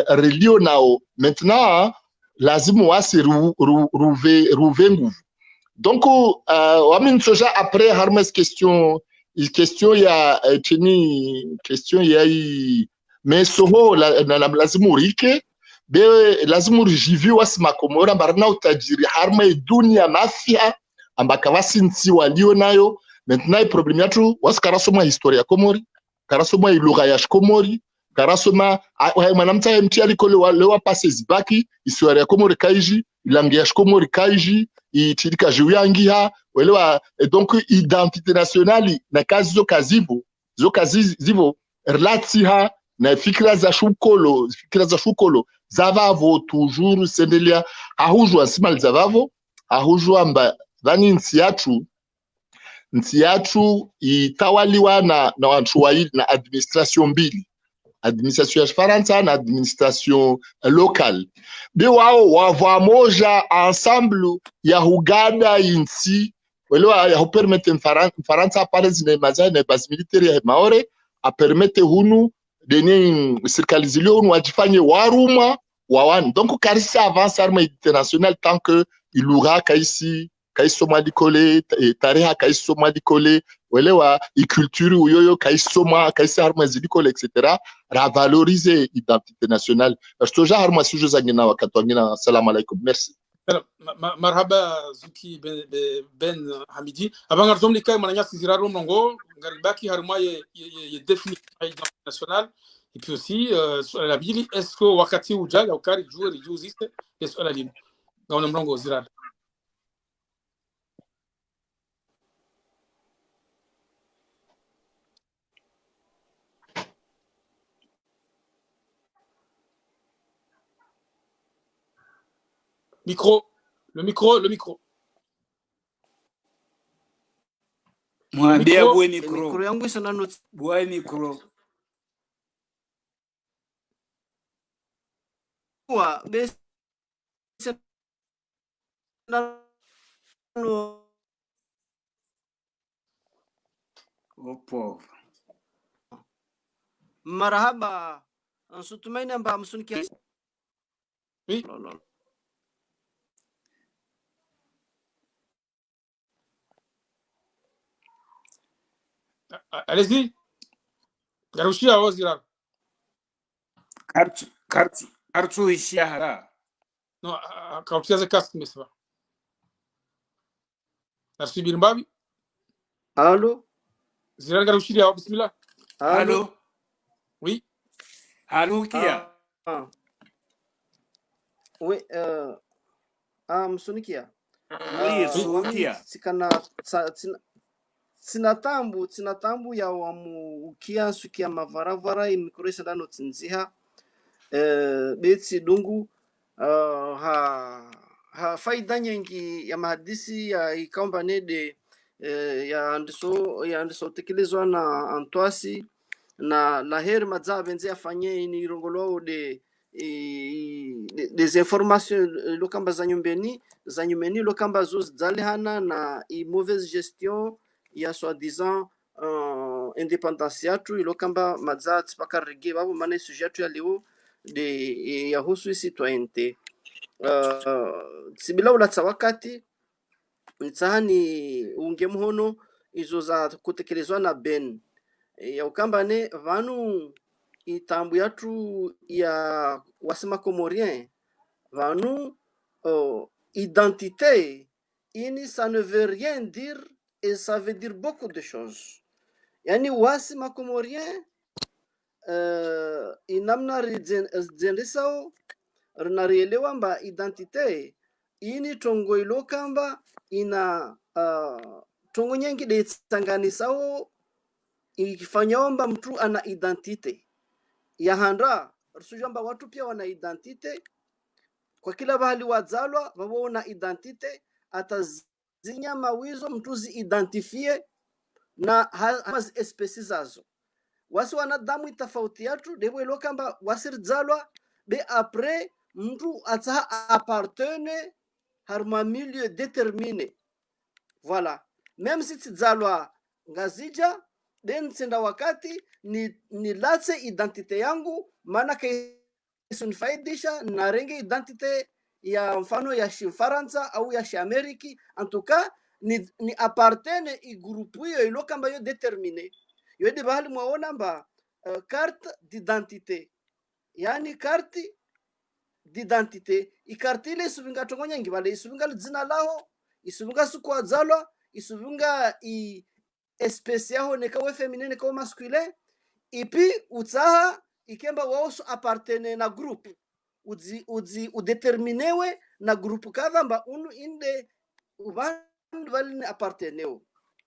relio nao. Maintenant lazimu wasi ruve nguvu. Donc wamin soja après harmes question ya chini question ya mais soho lazimu rike be lazimu rijivi wasi makomora barna utajiri harma dunia mafia ambaka wasinsi walio nayo. Maintenant problem yatu wasi karasoma historia Komori, karasoma lugha ya Komori, karasoma mwanamta mti alikole lewa passes baki historia Komori kaiji langue ya Komori kaiji itirika juyangiha welewa. Donc identité nationale na kazi zo kazi zivo relatiha na fikra za shukolo zavavo toujours sendelia ahujwa simal zavavo ahujwa mba dhani nsiatu itawaliwa na watu wa na administration mbili, administration ya Faransa na administration locale be wao wava moja ensemble ya hugada insi welewa ya permettre Faransa aparece na maza na base militaire ya maore a permettre hunu deni circalizilio hunu wajifanye waruma wawan. Donc karisa avance arme internationale tant que il aura kaisi kaisoma dikole tareha kaisoma dikole welewa iculture uyoyo kaisoma kaisa arme zidikole etc. Ravaloriser identité nationale. Stoja harma sujo zangina wakati wangina. Assalamu alaikum, merci. Marhaba Zuki Ben Hamidi. Avant de dire que Mananya Ziraro Mongo, Garibaki harma ye défini identité nationale et puis aussi sur la Bible est-ce que wakati uja ya ukari jouer existe et sur la ligne. Gaona Mongo Zirar. Le micro. Mwambia bwe micro. Micro yangu sana no Bwe micro. kwa besi no Opo. marhaba ansutumaini amba msunikia. Oui. Allez-y. Garushia au Zirar. Kartu ishara. Non, Garushia c'est casque mais ça va. arsibir mbabi Allô? ziranga rushiri bismillah. Allô? Oui. Allô, Kia? Oui, msunikia. Oui, Kia. Sikana sinatambu ya ukia sukia mavaravara imikuresha dano tinziha beti dungu ha faida nyingi ya mahadisi ya ikaomba nede ya andiso tekelezwa na Antwasi na laheri madza benze afanye ni rongolo des informations lokamba za nyumbeni lokamba zo zalihana na mauvaise gestion ya soi-disant independance yatu ilokamba madza tsipaka rege babo maana sujet yatu ya leo de ya husu citoyenneté sibila ulatsa wakati nitsahani unge mhono izo za kutekelezwa na Ben ya ukambane vanu itambu yatu ya wasema comorien vanu identité ini ça ne veut rien dire et ça veut dire beaucoup de choses yani wasema comorien inamna rijendisao rinarielewa mba identité ini tongo ilokamba ina tongo nyengi de tsanganisao ikifanyaomba mtu ana identite ya handra rusujamba watu pia wana identite kwa kila bahali wazalwa wawona identite atazinya mawizo mtu zi identifie na haz espesi zazo wasi wanadamu itafauti yatu debo ilokamba wasirzalwa be après mtu ataha appartene harma milieu déterminé voilà même si tzalwa ngazija den senda wakati ni latse identite yangu maana kesunifaidisha na renge identite ya mfano ya Faransa au ya Ameriki en tout cas ni appartene i groupe yo ilokamba yo déterminé yo de bahali mwaona mba carte d'identité yani carte d'identité ikarti ile isubinga tongonya ngibale isubinga dzina lao isubinga sukwa dzalwa isubinga espèce yaho nekawe féminin nekawe masculin ipi utsaha ikemba wao appartene na groupe udeterminewe na groupe kadhamba unu inde ubandu bali apparteneo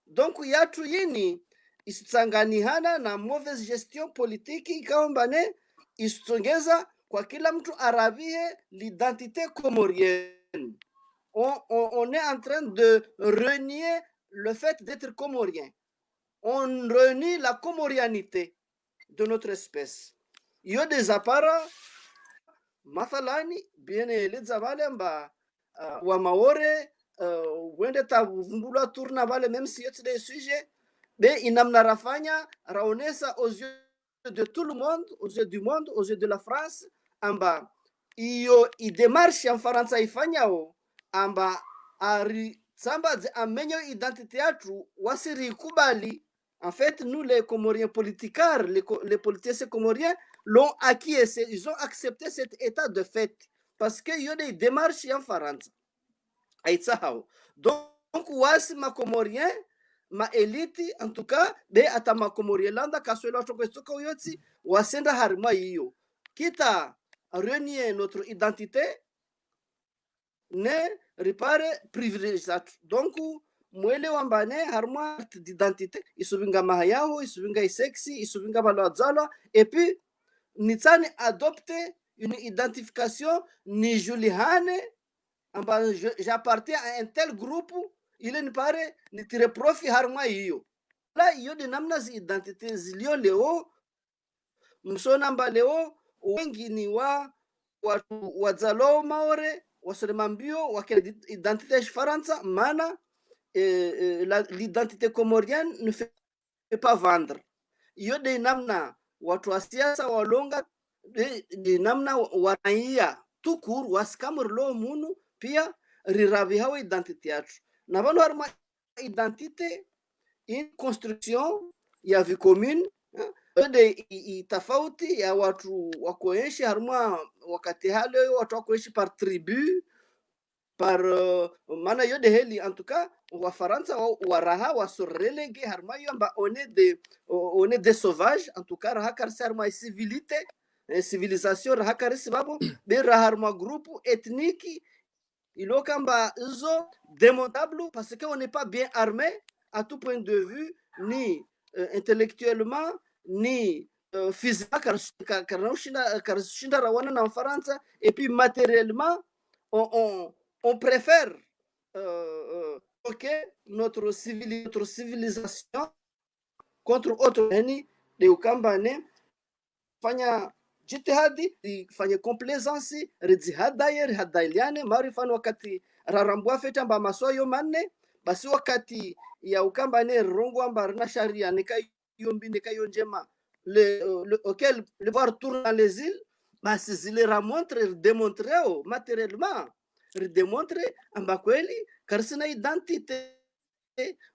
donc yatu yini isitsanganihana na mauvaise gestion politique ikaomba ne isitongeza kwa kila mtu aravie l'identité comorienne. On est en train de renier le fait d'être comorien. On renie la comorianité de notre espèce. Iyo des apara mathalani bien eleza vale mba wa maore wende tavumbulwa tourna vale même si yote des sujets be inamna rafanya raonesa aux yeux de tout le monde, aux yeux du monde, aux yeux de la France amba iyo idemarche ya Faransa ifanyao amba ari samba amenyo identité yatu wasiri kubali. En fait, nous les Comoriens politicards, les politiciens comoriens l'ont acquiescé, ils ont accepté cet état de fait parce que y a des démarches en France. Donc wasi ma comorien ma élite en tout cas de atama comorielanda kaswela tokostoka uyoti wasenda harima hiyo kita renier notre identité ne ripare privilège. Donc mwele wambane harma d'identité isubinga mahayao isubinga isexi isubinga balwadzala et puis nitsani adopter une identification ni julihane amba j'appartiens à un tel groupe ile nipare nitire profi harma hiyo la hiyo de namna zi identité zilio leo msona mba leo wengi ni watu wadzalo maore waseremambio wakile identité Faransa mana l'identité comorienne ne fait pas vendre. Iyo de namna watu wa siasa walonga de namna wanaia tukur waskamurlo munu pia riravi hawa identité yatu na vano harma identité in construction ya vie commune de tofauti ya watu wakoishi harma wakati hale watu wakoishi par tribu par mana yo de heli en tout cas Wafaransa wa raha wasorelege harma yamba on est des sauvages en tout cas raha karsi harma civilité civilisation raha karsi babo be raha harma groupe ethnique ilo kamba izo démontable parce que on n'est pas bien armé à tout point de vue ni intellectuellement ni physiquement karshinda rawana na Faransa et puis matériellement on préfère notre civilisation contre autre yani de ukambane fanya jitihadi ifanye complaisance rijihadaye rihadailiane marifano wakati rarambua feta mba masoyo manne basi wakati ya ukambane rongo amba na sharia nikayombi nikayonjema auquel le voir tourner dans les îles basi zile ramontre démontrer matériellement redémontrer amba kweli karsina identité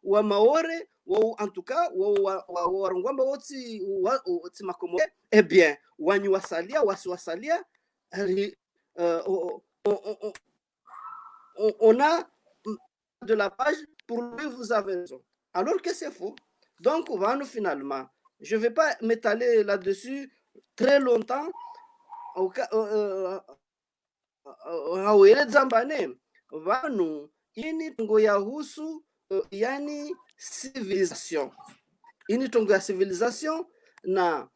wa maore wa en tout cas wa warongwamba woti makomo eh bien wanyu wasalia wasiwasalia on a de la page pour lui vous avez raison alors que c'est faux. Donc nous finalement je vais pas m'étaler là-dessus très longtemps zambane vanu ini tongo ya husu yani civilisation ini tongo ya civilisation na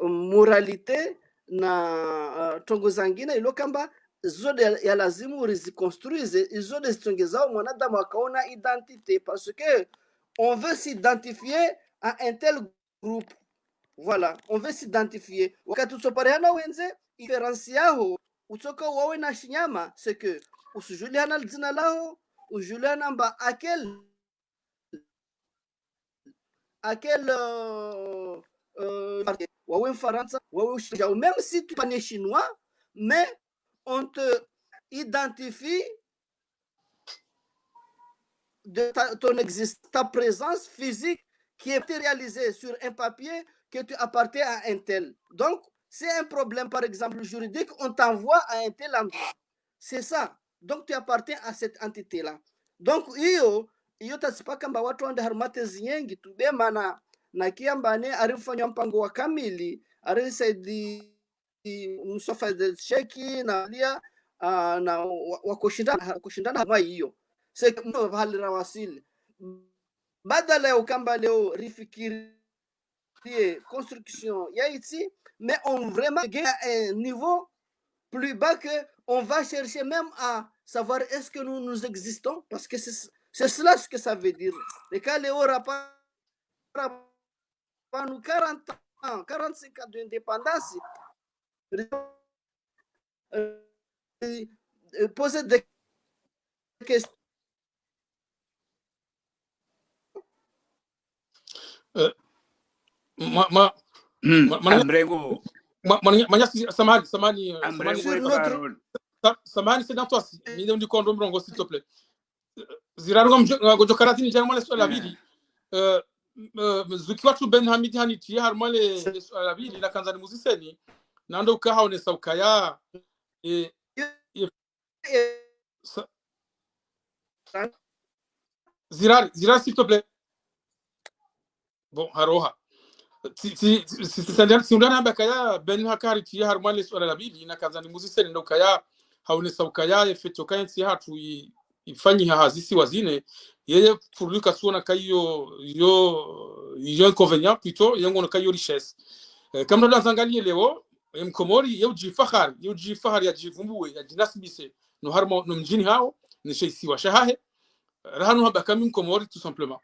moralité na tongo zangine ilo kamba zode ya lazimu riziconstruise izode zitongezao mwanadamu akaona identité parce que on veut s'identifier à un tel groupe. Voilà, on veut s'identifier wakati usopareana wenze diferenciao utoka wawe na shinyama c'est que usujuliana jina lao ujuliana mba aquel wawe Faransa wawe Chinois, même si tu es chinois mais on te identifie de ton existence, ta présence physique qui est réalisée sur un papier que tu appartiens à un tel. Donc, c'est un problème, par exemple, juridique, on t'envoie à un tel endroit. C'est ça. Donc, tu appartiens à cette entité-là. Donc, iyo tasipa kamba watu wanda harmate zinyengi tubema na kiambane arifanya mpango wa kamili arisaidi msofa de sheki na lia na wakushindana harma hiyo. C'est no valira wasili badala ya ukamba leo rifikirie construction ya ici mais on vraiment gagne à un niveau plus bas que on va chercher même à savoir est-ce que nous existons parce que c'est cela ce que ça veut dire les cas les aura pas nous 40 ans 45 ans d'indépendance poser des questions samani c'est dans toi ni ndio ndiko mrongo s'il te plaît zirarungom gojokaratini jarmale swala bili zukiwa tu Ben Hamid Haniti harmale swala bili la kanzani muziseni nando ukahaone saukaya zirar s'il te plaît bon haroha si undana bakaya Ben Hakari ti harmale swala la bili na kanzani muziseni ndo kaya haone saukaya efeto kayensi hatu ifanyi hazisi wazine yeye pour lui kasuona kayo yo inconvénient plutôt yango kayo richesse kama ndo zangalie leo mkomori yujifahari ya jivumbue ya jinasibise no harmo no mjini hao ni sheisi wa shahahe rahanu habakami mkomori tout simplement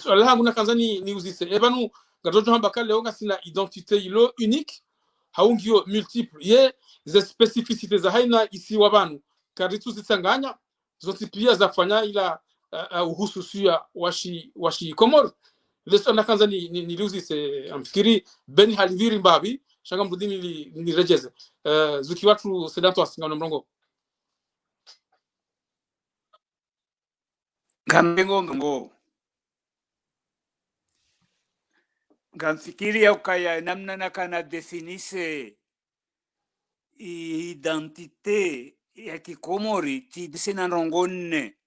swala langu na kanzani ni uzise ebanu gadojo habaka leo ngasina identité ilo unique haungio multiple ye ze spécificité za haina isi wabanu karitu zitsanganya zote pia zafanya ila uhususia washi Komoro leso na kanza ni luzi se amfikiri Ben haliviri mbabi shanga mrudini ni rejeze zuki watu sedanto asingano mrongo Kambengo gamfikiria ukaya namna nakana definise identité ya Kikomori tidisina rongonne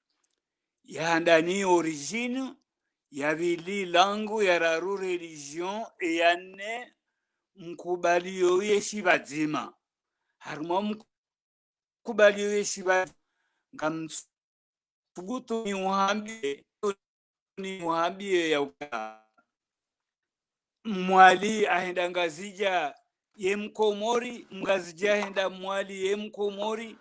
yandani origine yavili langu yararu religion eyane mkubalio yeshi bazima harimo mkubalio yeshi bazima ngamsubutu ni muhambie ya mwali ahenda ngazija ye mkomori ngazija ahenda mwali ye mkomori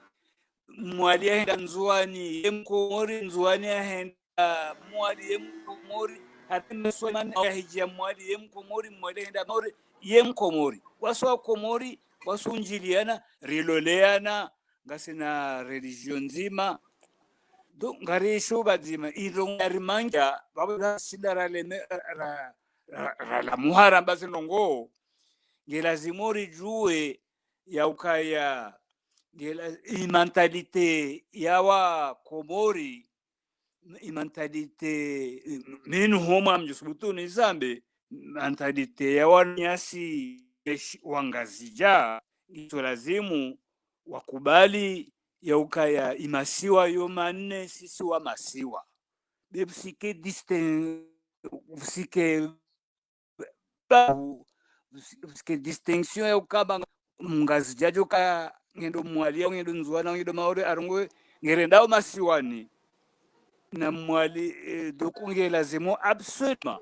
mwali ahenda nzuani ye mkomori nzuani ahenda mwali ye mkomori hata swali ahija mwali ye mkomori mwali ahenda mwali ye mkomori waswa komori wasunjiliana riloleana ngasina religion nzima do ngarisho bazima ido ngarimanja baba sidara le la muhara basi nongo ngelazimori jue ya ukaya imentalite yawa komori imentalite minu homa mjusubutu ni zambe mentalite yawa nyasi wangazija ito lazimu wakubali ya ukaya imasiwa yo manne sisi wa masiwa bebusike busike distinction ya ukaba mngazi jajo ka ngendo mwali ngendo nzuana ngendo maore arungwe ngerendao masiwani na mwali dokunge lazimo absolument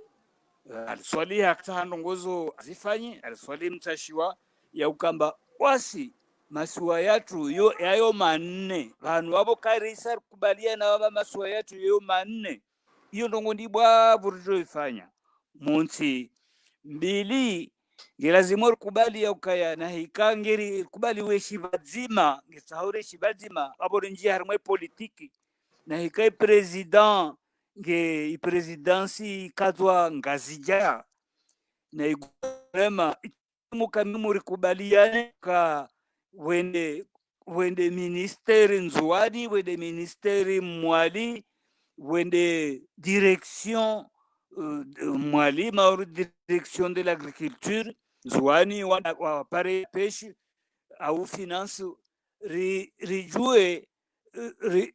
aliswali hata ndongozo azifanyi aliswali mtashiwa ya ukamba wasi masiwa yatu yo yayo manne vanhu wavo karisa kubalia na waba masiwa yatu yo manne iyo ndongo ndibwa burjo ifanya munsi mbili ngelazima kubali ya ukaya na hikangeri kubali we shibazima ngesahure shibazima abo njia harmwe politiki na hikai president nge presidency kadwa ngazija na igurema mukamuri kubaliane ka wende ministeri nzuadi wende ministeri mwali wende direction mwali mauru direction de l'agriculture nzuani wa pare pêche au finance rijue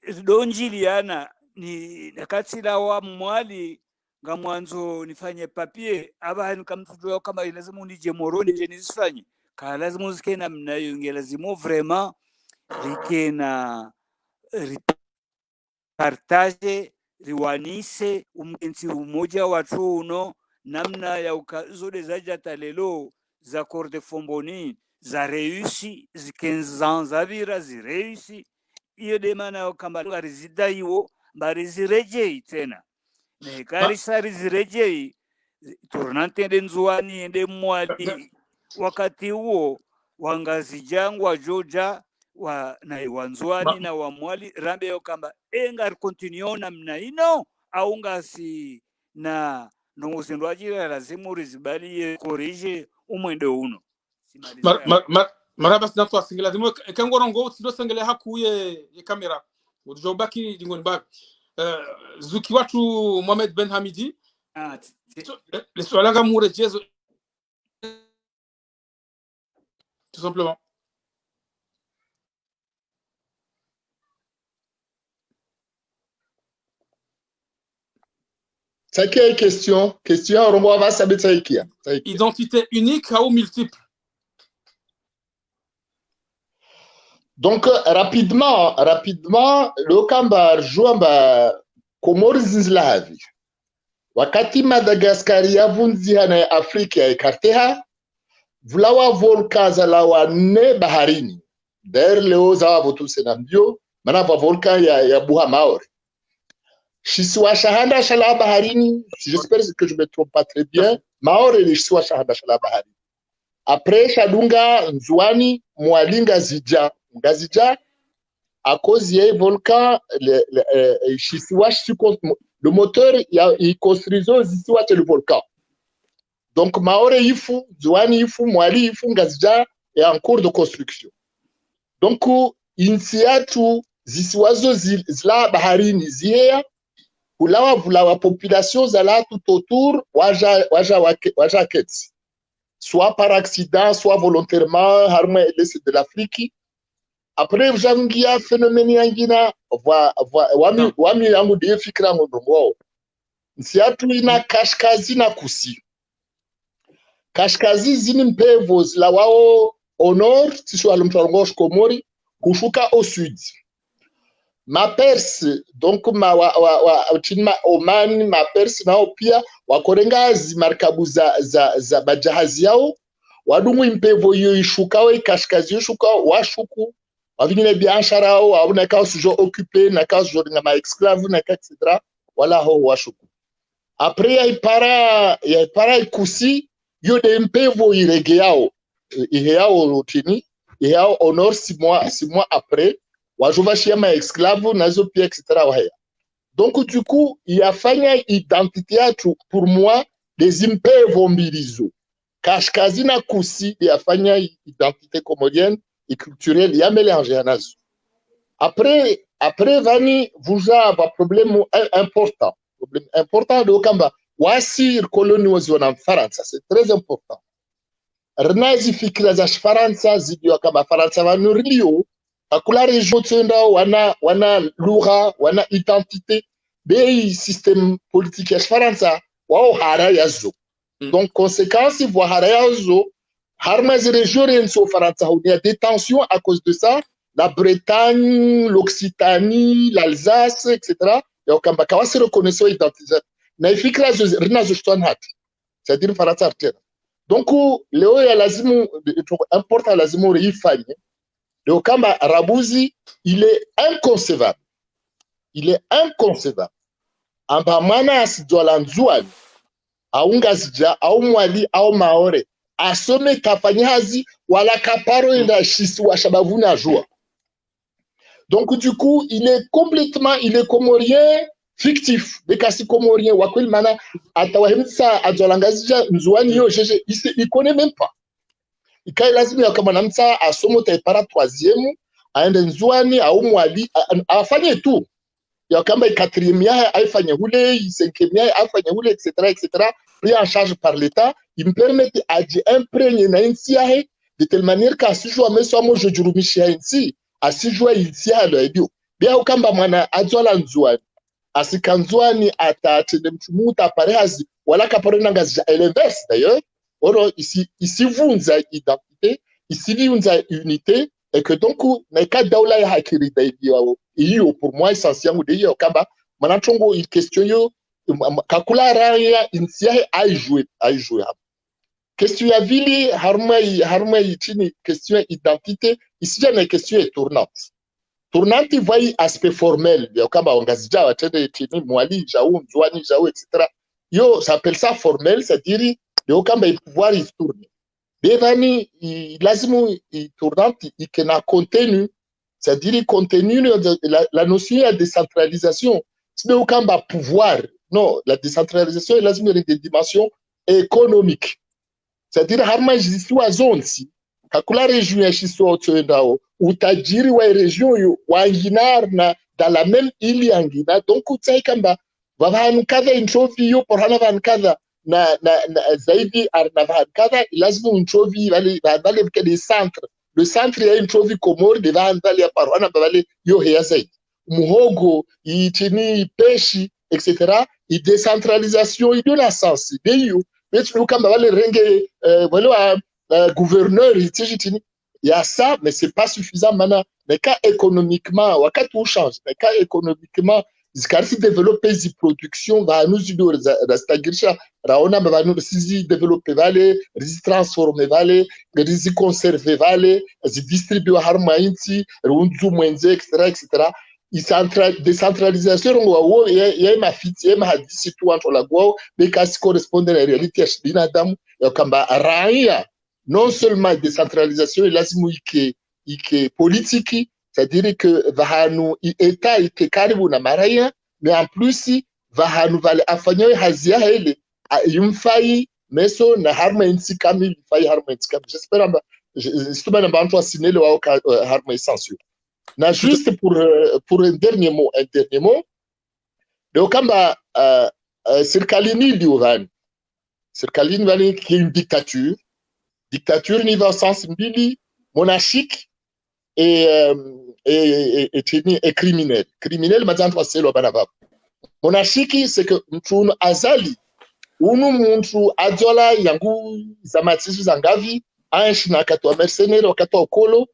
ridonjiliana ni nakatila wa mwali nga mwanzo nifanye papier aba nikamtutoa kama lazima unije moroni je nisifanye ka lazima uzike namna hiyo lazima vraiment rikena partage riwanise umgenzi umoja watu uno namna ya ukazode zaja talelo za Corde Fomboni za reusi zikenzan zavira zireusi iyo demana kamba rizida iwo mbarizireje tena ne karisa rizirejei turnante nzuani ende mwali wakati huo wangazi jangwa joja wa na wanzuani na wa mwali rambe yo kamba enga continue namna ino au ngasi na nongosindwaji lazima rizibali corrige umwendo uno marabas na twasi lazima kangorongo tsido sengele hakuye kamera ujobaki dingoni ba zuki watu Mohamed Ben Hamidi le swalaga murejezo tout simplement. Ça qui est question on va saber ça qui identité unique ou multiple. Donc rapidement le kamba jouamba Comores Slavi wakati Madagascar yavunzia na Afrika ya ikarteha vulawa volka zalawa ne baharini der leo za votu senambio mana volka ya Buha Maori Shiswa shahada shala baharini, j'espère que je me trompe pas très bien. Maore ni shiswa shahada shala baharini. Après Shadunga Nzwani Mwalinga Zija, Ngazija à cause du volcan shiswa le moteur il construisait shiswa le volcan. Donc Maore Ifu, Nzwani Ifu, Mwali Ifu, Ngazija est en cours de construction. Donc insiatu ziswazo zila baharini ziea vulawa population zala tout autour waja ketsi soit par accident soit volontairement harma l'est de l'Afrique après jangia phénomène yangina wami yangu de fikira ngondongo nsiatu ina kashkazi na kusi kashkazi zini mpevo zila wao au nord sisi walumtarongosh komori kushuka au sud ma Perse donc ma Oman ma Perse nao pia wakorengazi markabu za bajahazi yao wadumu impevo hiyo ishukao ikashkazi ishukao washuku wavingine biashara ao wauna kao sujo occupé na kao sujo na esclave na etc wala ho washuku après ya ipara ikusi yo de impevo irege yao tini yao honor 6 mois après wajova shia esclave nazo pia etc wahaya donc du coup yafanya identité yatu pour moi des impevo mbilizo kashkazi na kusi yafanya identité comorienne et culturelle ya mélanger nazo après vani vuja va problème important de kamba wasi koloni waziona Faransa c'est très important rnazi fikira za Faransa zidio kama Faransa vanu rilio akula region tsenda wana lugha wana identité bei système politique ya Faransa wao hara yazo donc conséquence vo hara yazo harmazi region renso Faransa il y a des tensions à cause de ça la Bretagne l'Occitanie l'Alsace etc ya kamba kawasi reconnaissance identité na ifikira rinazo shtonhat c'est-à-dire Faransa artera donc leo ya lazimu important lazimu reifanye leo kama Rabuzi il est inconcevable amba mwana asijwala nzuani au ngazija au mwali au maore asome kafanyazi wala kaparo ina shisi wa shabavuna ajua donc du coup il est comorien fictif bekasi comorien wakweli mana atawahimsa ajolangazija nzuani yo jeje il connaît même pas ikai lazima kama namsa asomo taipara 3e aende nzuani au mwali afanye tu ya kama 4e ya afanye hule 5e ya afanye hule etc pris en charge par l'état il me permet de imprégner na insi yahe de telle manière que si joua meso amo je jurumishi insi asijua insi ya lo edio bia ukamba mwana azola nzuani asikanzuani atatende mtumuta parehazi wala kapore nangazi l'inverse d'ailleurs oro ici vunza identité ici vunza unité et que donc na ka daula ya hakiri daibiwa iyo pour moi essentiel de yo kamba manachongo il question yo kakula raya insia ay jouer question ya vili harma chini question identité ici il y a une question tournante voit aspect formel ya kamba wangazija watende chini mwali jau nzwani jau etc yo s'appelle ça formel c'est-à-dire le kamba pouvoir il tourne bevani lazimu tournante ikena contenu c'est-à-dire contenu la notion de décentralisation c'est le kamba pouvoir non la décentralisation lazimu des dimensions économiques c'est-à-dire harma jiswa zone si kakula region ya shiso tsendao utajiri wa region yo wanginar na dans la même île yangina donc utsai kamba vavanu kadha introvi yo por hana van kadha na zaidi arnavan kadha lazima introvi vale des centres le centre ya introvi komori de van vale par hana vale yo heya zaidi muhogo itini peshi etc et décentralisation il de la sens de yo mais kamba vale renge vale gouverneur itini il y a ça mais c'est pas suffisant maintenant mais cas économiquement wakati où change mais cas économiquement zikarisi développer zi production va nous ido rastagirsha raona va nous si développer vale zi transformer vale zi conserver vale zi distribuer harma inti runzu mwenze etc décentralisation ngo ya mafiti ya hadisi tu entre la go bekasi correspondre à la réalité ya binadamu ya kamba raia non seulement décentralisation lazimu ike politique c'est-à-dire que vahanu eta ike karibu na maraia mais en plus vahanu vale afanya hazia hele yumfai meso na harma insi kamili fai harma insi kamili j'espère justement na bantu asinele wao harma essentiel na juste pour un dernier mot de kamba serkalini diovani serkalini vale qui est une dictature ni va sens mbili monarchique et criminel. Criminel, maintenant, c'est le banaba. Monarchie, c'est que mtu azali, unu mtu adola yangu zamatisu zangavi, aishi na wakati wa mercenaire, wakati wa ukolo,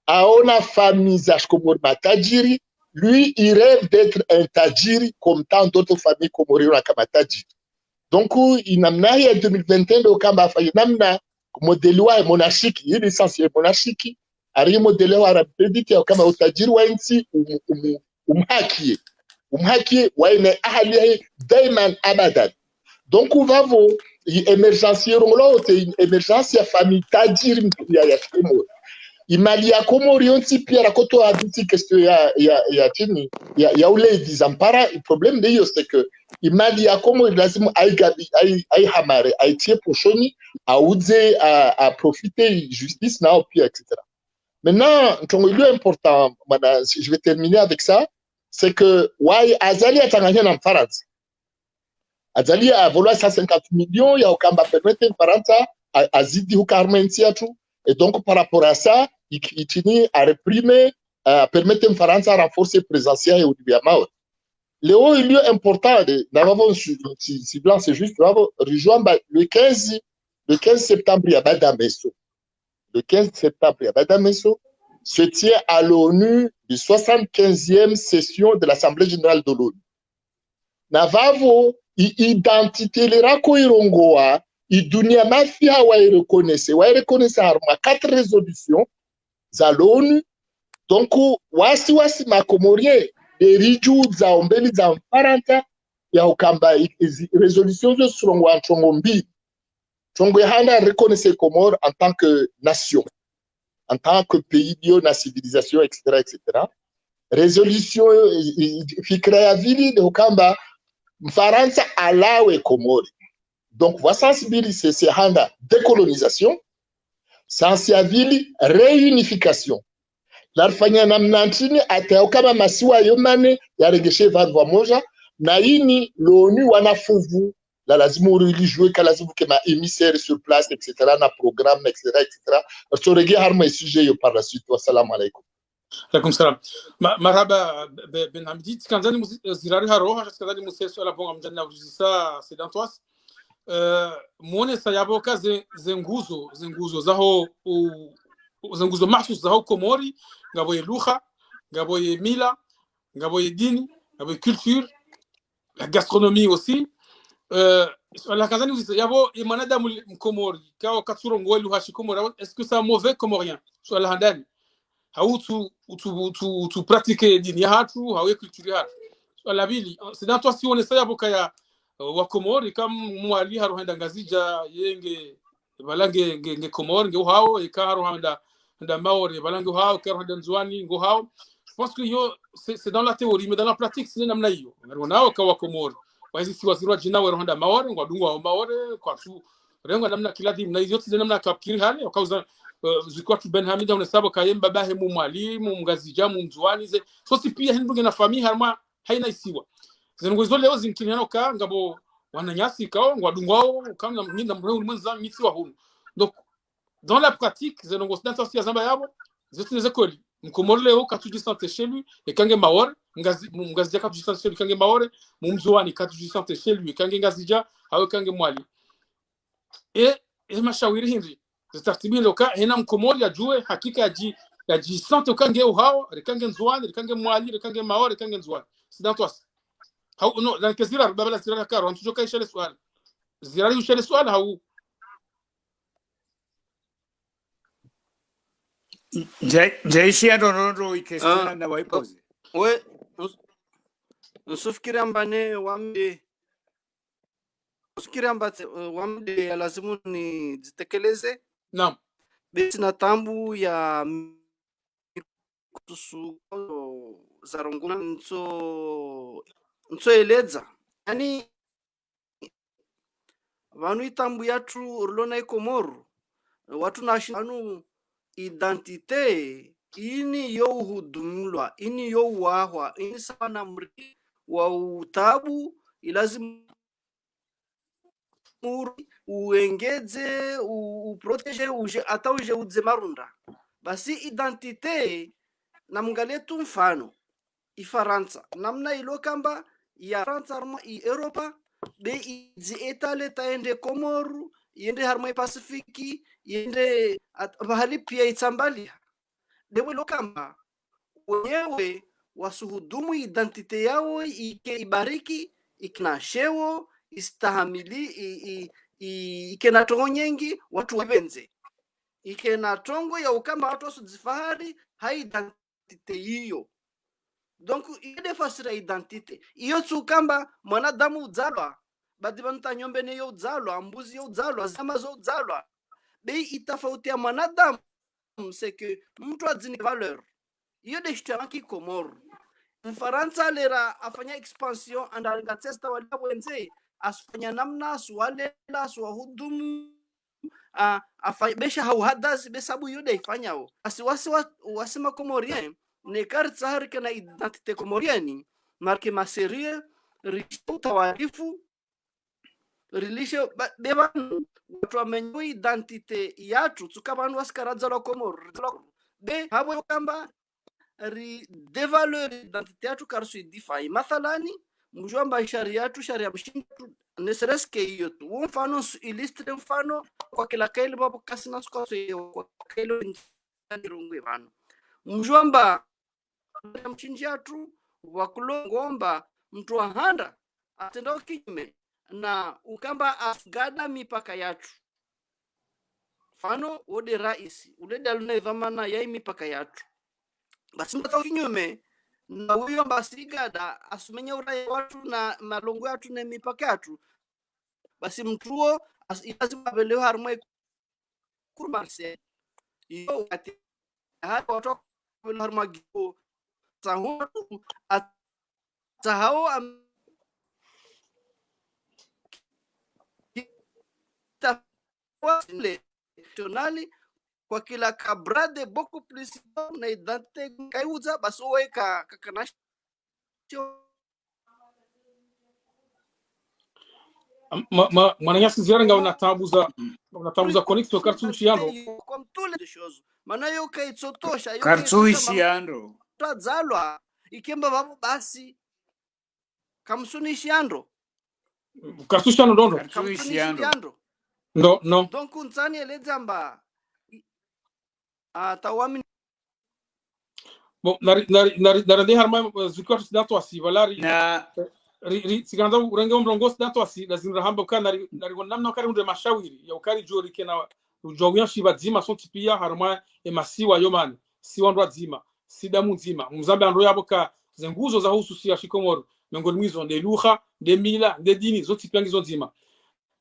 aona famille za Komori matajiri, lui, il rêve d'être un tajiri comme tant d'autres familles comoriennes kama tajiri. Donc, il n'a pas eu en 2021 de Kamba Faye, namna modèle wa monarchique, il est essentiel monarchique, ari modèle wa rapidité kama utajiri wa nchi umhakie wa ina ahali daiman abadan. Donc, on va voir l'émergence, c'est une émergence ya famille tajiri ya Komori. Imali ya Komori onti pia rakoto abiti question ya chini ya ule dizampara. Le problème de yo c'est que imali ya Komori lazima ai hamare aitie poshoni auze a profiter justice na pia etc. Maintenant, un lieu important, je vais terminer avec ça, c'est que wai azali atanganya na France. Azali a volé 150 millions ya okamba permettre France azidi hukarmentia tout. Et donc, par rapport à ça, il tient à réprimer, à permettre à France à renforcer la présence au Libye. Le haut lieu important, si blanc c'est juste, rejoindre le 15 septembre, il y a Badamesso. Le 15 septembre, il y a Badamesso, se tient à l'ONU la 75e session de l'Assemblée générale de l'ONU. Navavo, identité les rakoirongoa, idunia mafia wa reconnaissent harma 4 résolutions za l'ONU. Donc wasi makomorien de riju za ombeli za mfaranta ya ukamba résolutions zo surongo antongo mbi tongo handa reconnaître Comores en tant que nation, en tant que pays bio na civilisation etc. Résolution fikra ya vili de ukamba mfaranta alawe Comores. Donc, voilà sensibiliser ces handa décolonisation, sensibiliser réunification. L'arfanya namnantini ataokama masiwa yomane ya regeshe vadwa moja na ini l'ONU wanafuvu la lazima religieux kalazimu kema émissaire sur place etc. na programme etc. So rege harma sujet yo par la suite. Wassalamu alaikum. Alaikum salam. Marhaba Ben Hamdi, tkanzani zirari haroha tkanzani museso la bonga mjana uzisa sedantoas. Muone sayaboka zenguzo zaho zenguzo mahsus zaho Komori, ngaboye lugha, ngaboye mila, ngaboye dini, ngaboye culture, la gastronomie aussi. La kazani uzisa yabo imanada Komori kao katsuro ngwe lugha shikomori. Est-ce que c'est mauvais comorien sur la handani? How tu pratiquer dini ya hatu, how culture ya hatu. Sur la bili, c'est dans toi si on essaye sayaboka ya wa Komori kama mwali haro henda ngazija yenge balange nge Komori nge hao ikaro handa Maori balange hao karo handa Nzwani ngo hao. Je pense que c'est dans la théorie mais dans la pratique c'est namna hiyo nao kwa Komori wazi si wasirwa jina wa handa Maori ngo dungwa Maori kwa tu rengo namna kila timu na hizo zote namna kapkiri hali wakauza zikuwa tu Ben Hamida unasaba kayemba bahe mu mwalimu mngazija mu Nzwani ze so si pia hinduge na famille harma haina isiwa zengo leo zinkiniano ka ngabo wananyasi kao ngwadungwao kama nyinda mrehu mwenza miti wa hunu. Donc dans la pratique zengo d'intention ya zamba yabo zetu zekoli mkomori leo katuji santé chez lui et kange Maori mngazija katuji santé chez lui kange Maori mumzwani katuji santé chez lui kange ngazija hawe kange mwali et mashawiri hindi zitartibi loka hena mkomori ajue hakika ya ji santé kange hao kange Nzwani kange mwali kange Maori kange Nzwani. C'est dans toi. هو نو لان كثيرا بابا سيرا كارو انت جو كاي شال سؤال زيراري وشال سؤال هو jaishia ndo ikestina na waipozi we nsufikiri ambane wamde lazimu ni zitekeleze naam bisi na tambu ya kutusu zaronguna nso eleza yani vanu itambu yatu urlona Komoro watu nashanu identite ini yo hudumlwa ini yo wahwa ini sana mri wa utabu ilazimu uengeze uprotege uje ata uje udze marunda basi identite namngalie tu mfano Ifaransa namna ilo kamba ya Fransa harma i Europa be izi etale taende Komoru yende harma Pasifiki yende bahali pia itsambalia dewe ilo kamba wenyewe wasuhudumu identite yao ike ibariki ikinashewo istahamili ikena tongo nyengi watu wabenze ikena tongo ya ukamba watu wasuzifahari hai identite hiyo donc ile fasira identite iyo tsukamba mwanadamu udzalwa badi banta nyombe ne yo udzalwa mbuzi yo udzalwa zama zo udzalwa be itafauti ya mwanadamu c'est que mtu adzini valeur iyo de shtanaki Komoro Mfaransa lera afanya expansion andaringa testa wale wenze asfanya namna suwalela suwahudumu besha hauhadas besabu yude ifanyao asiwasi wasema Komorien ne karta harika na identite Komoriani marke maserie risho tawarifu rilisho beban watu wamenyo identite yatu tukabanu waskaraza la Komoro be habo kamba ri devaleur identite yatu karsu difai mathalani mjomba sharia yatu sharia mshindu nesereske hiyo tu mfano ilistre mfano kwa kila kaili babu kasina kwa kailo ndirungwe bana mjomba mchinji yatu wakulongomba mtu ahanda atenda kinyume na ukamba afgada mipaka yatu mfano wode raisi ule daluna dhamana ya mipaka yatu basi mtatoka kinyume na huyo basigada asumenya uraya watu na malongo yatu na mipaka yatu basi mtuo lazima belewa harmwe kurmarse iyo wakati hapo watu harmwa gipo sahu atahao wasile tonali kwa kila kabrade beaucoup plus na identite kaiuza basi weka kakanacho mwananyasi ziarenga unatabuza connection kartushi yano kwa mtule de choses maana yo kaitsotosha yo kartushi yando tadzalwa ikemba babu basi kamsunishi yando kartushi yano dondo kartushi yando no donc unsani elezamba tawami bon nari harma zikor dato asi valari na siganda urenge mlongos dato asi lazima hamba kana nari namna kari unde mashawiri ya ukari jori kena ujawia shiba zima son tipia harma emasiwa yomani siwa ndo zima sidamu zima mzambe ando yaboka zenguzo za hususi ya shikomoro miongoni mwizo nde lugha nde mila nde dini zote piangizo zima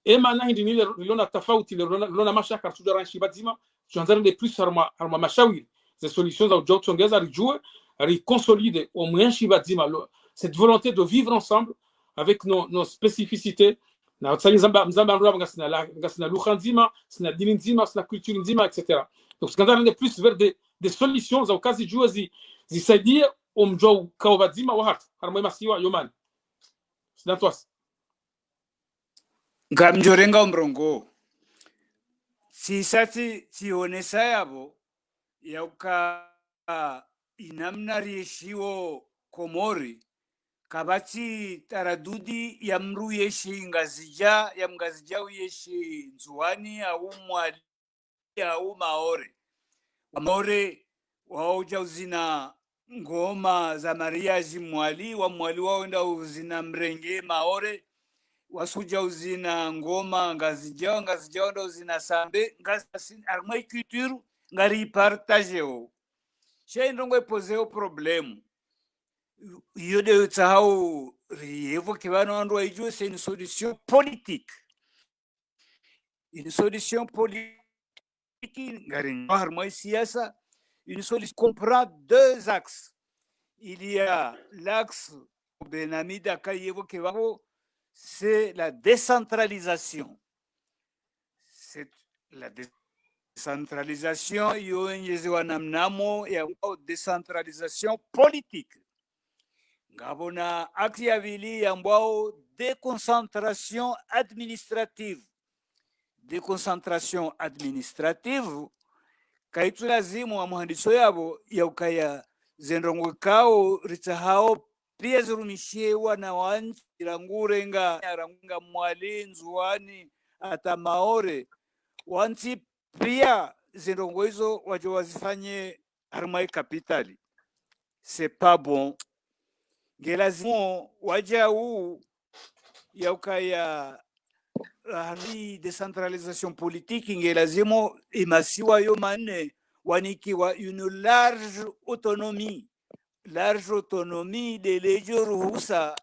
emana hindi nile lona tofauti lona mashaka tudara shiba zima tuanzana de plus harma mashawiri ces solutions za ujotongeza rijue riconsolide au moins shiba zima cette volonté de vivre ensemble avec nos spécificités na tsani mzamba ndo ngasina lugha nzima sina dini nzima sina culture nzima etc. donc tuanzana de plus vers des solutions za ukazi jua zisaidie umjou kawabazima wa hatu harma masiwa yomani sinatwas ngamjorenga umrongo sisati sionesa yabo yauka inamna rieshiwo Komori kabati taradudi ya mru yeshi ngazija ya mgazija yeshi nzuani au mwali au maore wauja uzina ngoma za Maria Jimwali wa mwali wao nda uzina mrenge maore wasuja uzina ngoma ngazija ndo uzina sambe ngazi armai culture ngari partageo chez ndongo poseo problème iyo de tsao rievo que va no c'est une solution politique ngari armai siasa une solution comprend deux axes. Il y a l'axe Benamida Kayevo Kevavo, c'est la décentralisation. C'est la décentralisation, il y a une décentralisation politique. Gabona Akiavili Yambao, déconcentration administrative. Déconcentration administrative, kaitu lazimu wa muhandiso yabo ya ukaya zendrongo kao ritahao pia zirumishiewa na wanchi rangurenga rangunga mwalinzu wani ata maore wanchi pia zendrongo hizo wajo wazifanye harmai kapitali. C'est pas bon. Ngelazimu waja huu ya ukaya hali decentralisation politique ngelazimu imasiwa yo manne wanikiwa une large autonomie de lejo ruhusa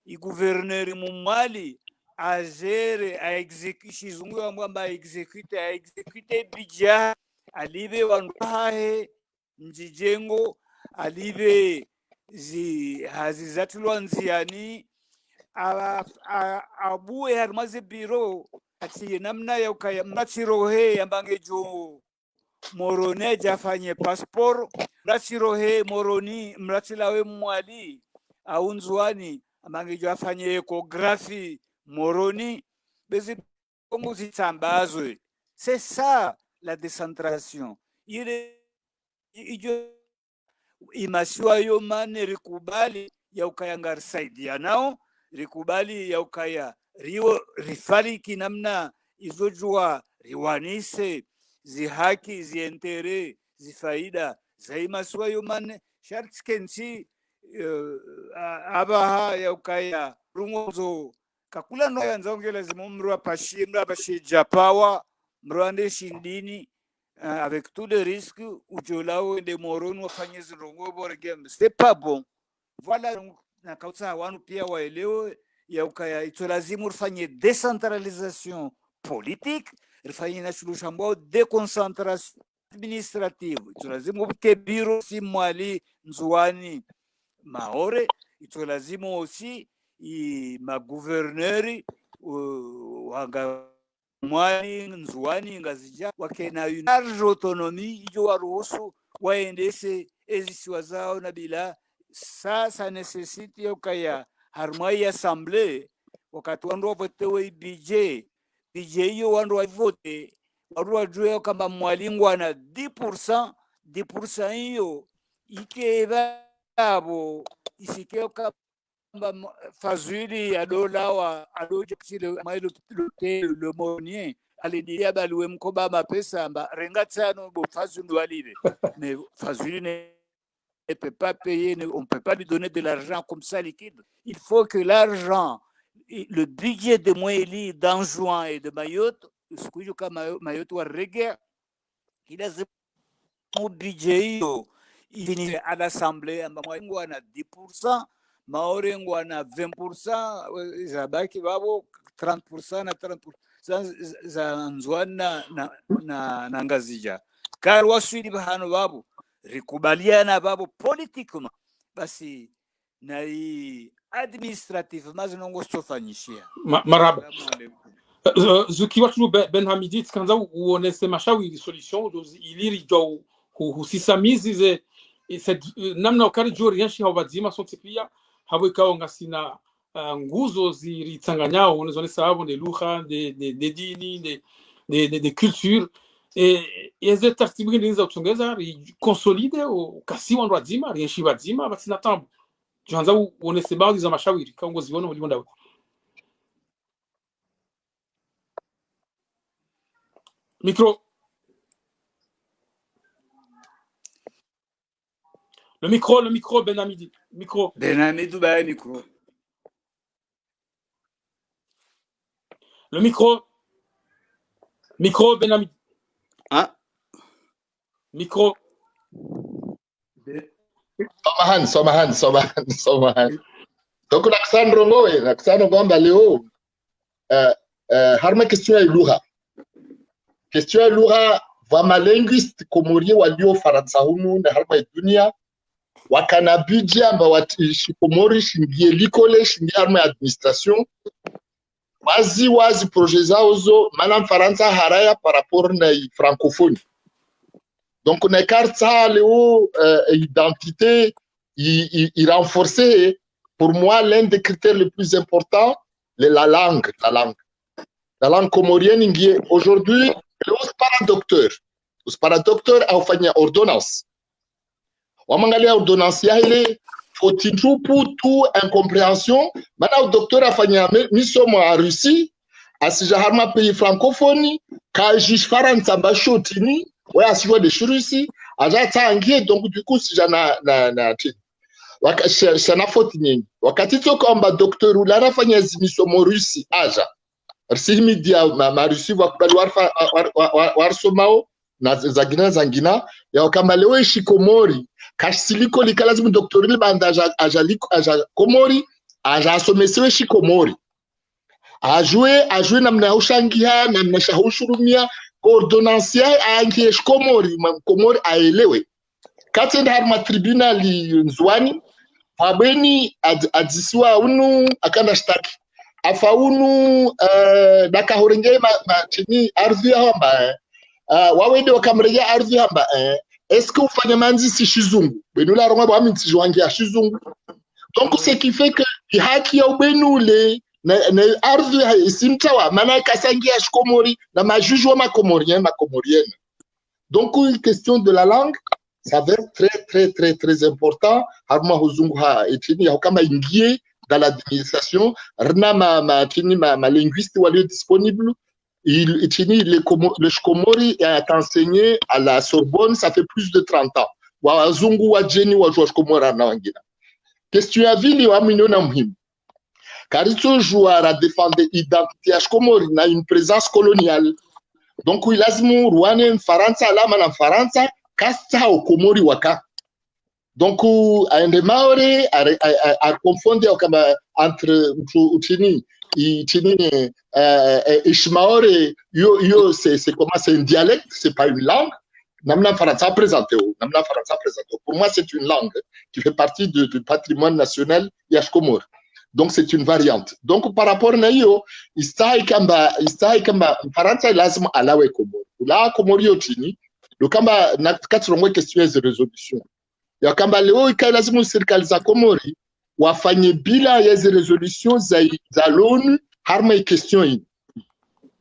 i gouverneur mumali a gérer a exécuter shizungu ambamba exécuter budget alive wanduhahe mjijengo alive hazizatulwa nziani abuye harimaze biro ati namna ya ukaya mnachirohe ambange jo morone jafanye passport mnachirohe moroni mnachilawe mwali aunzwani ambange jo afanye échographie moroni bezi kongo zitambazwe. C'est ça la décentration. Ijo imasiwa yo mane rikubali ya ukaya ngarisaidia nao rikubali ya ukaya rifariki namna izojua riwanise zihaki zientere zifaida zaimasiwa yo mane sharti kensi abaha ya ukaya rungozo kakula no yanzaongela zimumru apashie japawa mrande shindini avec tous les risques ujolao de moron wafanye zirongo bora game. C'est pas bon. Voilà, na kausa wanu pia waelewe ya ukaya itolazimu rifanye décentralisation politique, rifanye na shulushambo déconcentration administrative. Itolazimu ke biro si mwali nzuani maore, itolazimu aussi ma gouverneur wanga mwani nzuani ngazija wakena une large autonomie ijo waruhusu waendese ezisiwa zao na bila sasa necessity ukaya harmai assemblée wakati wandu wavotewe budget hiyo wandu wavote wandu wajue kama mwalimu ana 10% hiyo ikevabo isikeo kama fazili ya dola wa adoje kile mailo le monnier alidia baliwe mkoba mapesa amba renga tano bo fazili walive mais fazili ne peut pas payer, on ne peut pas lui donner de l'argent comme ça liquide. Il faut que l'argent, le budget de Moéli, d'Anjouan et de Mayotte, ce que je dis Mayotte ou Reguer, il a un budget il finit à l'Assemblée, on a 10%, Maorengo on a 20%, Zabaki Babo 30%, na 30%, za Anjouan na Ngazija. Car waswidi bahano Babu. Rikubaliana babo politiquement basi na administrativement zinongo stofanyishia maraba zukiwa tulu Ben Hamidi tkanza uonese mashauri solution iliri jo husisamizi ze namna ukari jo rianshi hawabadzima sonte pia habo ikawa ngasina nguzo ziritsanganyao onezone sababu de lugha de dini de culture eze taratibu ngine za kuongeza consolide kasi wandu wazima rienshi wazima basi na tambo tuanza uonese baadhi za mashauri kaongozi wao walionda micro le micro Ben Hamidi micro le micro Ben Hamidi micro Somahan. Donc Alexandre Gomba Léo harma question ya lugha vama linguiste komorie walio faransa humu na harma dunia wakana budget amba watishi komori shingie likole shingie harma administration wazi projet zao zo manam faransa haraya par rapport na francophonie. Donc on écarte ça Léo identité il renforcer pour moi l'un des critères les plus importants la langue comorienne aujourd'hui Léo c'est pas un docteur Uspara doctor au fanya ordonnance. Wamangalia ordonnance ya ile fotintupu tu incompréhension. Mana docteur afanya misomo a Russie, asija harma pays francophonie, ka juge Faransa mbashotini, ouais asijua de Russie, aja tangie donc du coup si jana na sana foti nyingi. Wakati toko amba docteur ulara fanya misomo Russie aja. Arsimi dia ma Russie wakubali warsomao na zangina ya kama leo shikomori kasiliko likalazimu doktorili banda aja komori aja asomesiwe shikomori ajue namna ya ushangia namna ya ushurumia ordonansia aangie shikomori komori aelewe kati harma tribunali nzwani wabeni adzisiwa unu akanda shtaki afa unu dakahorenge chini ardhi hamba wawede wakamrejea ardhi hamba est-ce que ufanya manzi si shizungu benula ronga ba minti jwangia shizungu donc ce qui fait que haki ya benule na ardhi isimtawa maana kasangia shikomori na majuju wa makomorienne donc une question de la langue ça va être très important harma huzungu ha etini ya kama ingie dans l'administration rna ma linguiste walio disponible. Le Shkomori est enseigné à la Sorbonne, ça fait plus de 30 ans. Wazungu wa jeni wa Shkomora na wengine. Question ya vili wa minona muhimu. Karicho jouara défendre identité ya Shkomori na une présence coloniale. Donc il lazimu Rwanda Faransa alama na Faransa kasta au Komori waka. Donc aende Maori a confondre entre utini Ishmaore, c'est comment, c'est un dialecte, c'est pas une langue. Namna Faransa présenté. Pour moi, c'est une langue qui fait partie du patrimoine national Yashkomor. Donc, c'est une variante. Donc, par rapport à yo, istai kamba Faransa lazima alawe Komor. Ula Komor yotini, le kamba na katsirongwe question de résolution. Ya kamba leo ikai lazima serikali za Komori wafanye bila yeze resolution za l'ONU harma question hii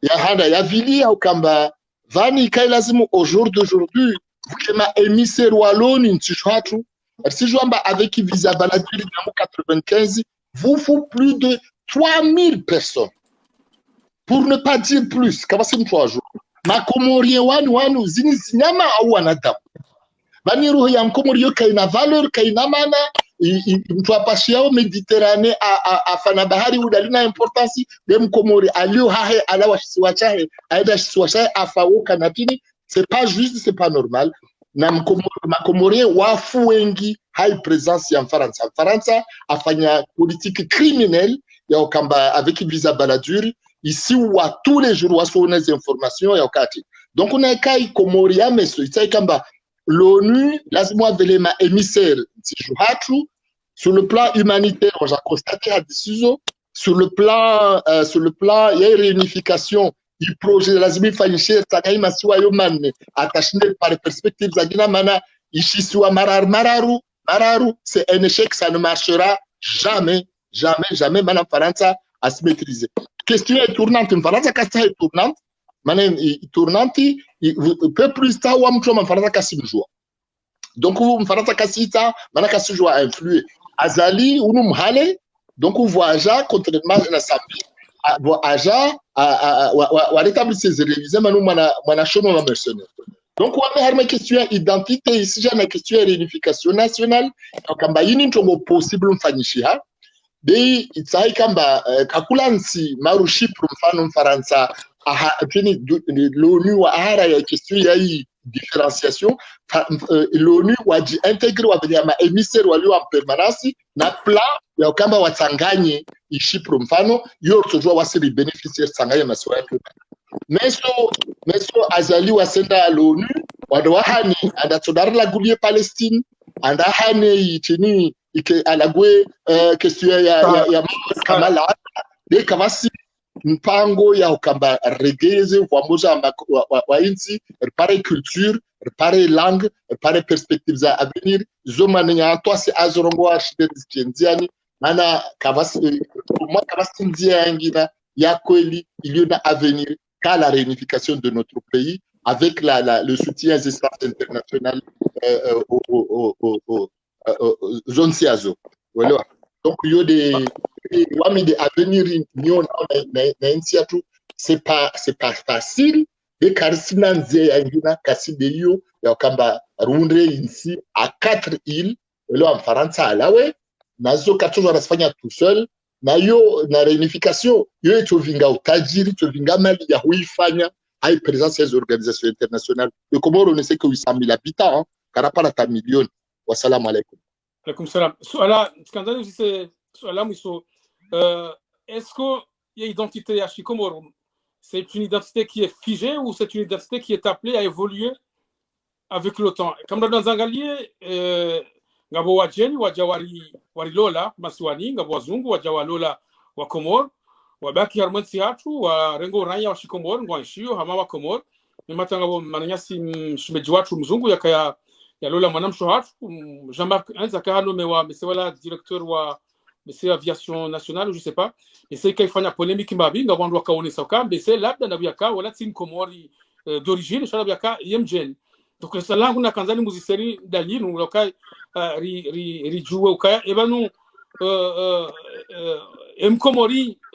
ya hada ya vili au kamba vani kai lazimu au jour d'aujourd'hui kama émissaire wa l'ONU ntishwatu sijwamba avec visa baladiri en 95 vous faut plus de 3000 personnes pour ne pas dire plus kama si mtu ajo makomorien wanu zini zinyama au wanadamu bani roho ya mkomorio kaina valeur kaina mana mtu apashiao Mediterranee afana bahari udalina importance de mkomori alio hahe alawa siwachahe aida siwachahe afauka natini c'est pas juste, c'est pas normal na makomori wafu wengi high présence ya Faransa afanya politique criminelle ya okamba avec visa baladure ici wa tous les jours wasona des informations ya wakati donc on a kai Komori ameso itai kamba l'ONU lazima vele ma émissaire tijuhatu sur le plan humanitaire on a constaté à Disuzo sur le plan il y a une réunification du projet lazima fanyishe takai masiwa yomane attachné par perspectives agina mana ishiswa mararu c'est un échec, ça ne marchera jamais mana Faransa à se maîtriser. Question est tournante Faransa kasta est tournante mana tournante peu plus tard wa mtu Faransa kasimjua donc Faransa kasita mana kasijua influer azali unu mhale donc voyager contrairement na sambi voyager wa rétablir ses révisés manu mana shono wa mercenaire donc on a une question identité ici j'ai une question réunification nationale kamba yini ntongo possible mfanyisha bei itsai kamba kakulansi marushi mfano Faransa l'ONU wa ahara ya question ya hii différenciation l'ONU waji intégrer wa ma émissaire walio en permanence na plan ya kamba watanganye ishipro mfano yote jua wasiri beneficiaire sanganya maswala meso azali wasenda l'ONU wadawahani andatodar la gulie Palestine andahane itini ike alagwe question ya kamala de kamasi mpango ya ukamba regeze wamoja wa inzi repare culture repare langue repare perspectives à venir zomanya toi c'est azorongo architecture mana kavasi moi kavasi ndia ngina ya kweli il y a avenir qu'à la réunification de notre pays avec le soutien des instances internationales aux zones CIAZO. Voilà. Donc, il y a des avenir, c'est pas facile. Des carcines Casideyo, Yakamba, Rundre, ici, à 4 îles, en France, à la way, Nazo, 14 ans, Espagne tout seul, Nayo, na réunification, yo et Tovinga, au Tajiri, Tovinga, Mali, Yahui, Fanya, à présence des organisations internationales. Le Comore, on ne sait que 800 000 habitants, hein, Karapara, ta million. Wassalamu alaikum. Alaikum salam. Suala, Skandani, c'est Suala, est-ce qu'il y a une identité à Chikomoro? C'est une identité qui est figée ou c'est une identité qui est appelée à évoluer avec le temps? Comme dans Zangalie, ngabo wajeni wajawari warilola masiwani ngabo wazungu wajawalola wa Komor wabaki harmansi hatu wa rengo ranya wa Shikomor ngwanshio hama wa Komor nimata ngabo mananyasi mshimeji watu mzungu yakaya yalola mwanamsho hatu Jean-Marc Anza kahano mewa mesewala directeur wa mese aviation nationale je sais pas ese kaifanya polémique mbabi ngabo ndo wakaonesa kambe se labda na byaka wala tim Komori d'origine shala byaka yemjen. Donc ça là on a kanzani muziseri dalinu lokai rijuwe ukaya ebanu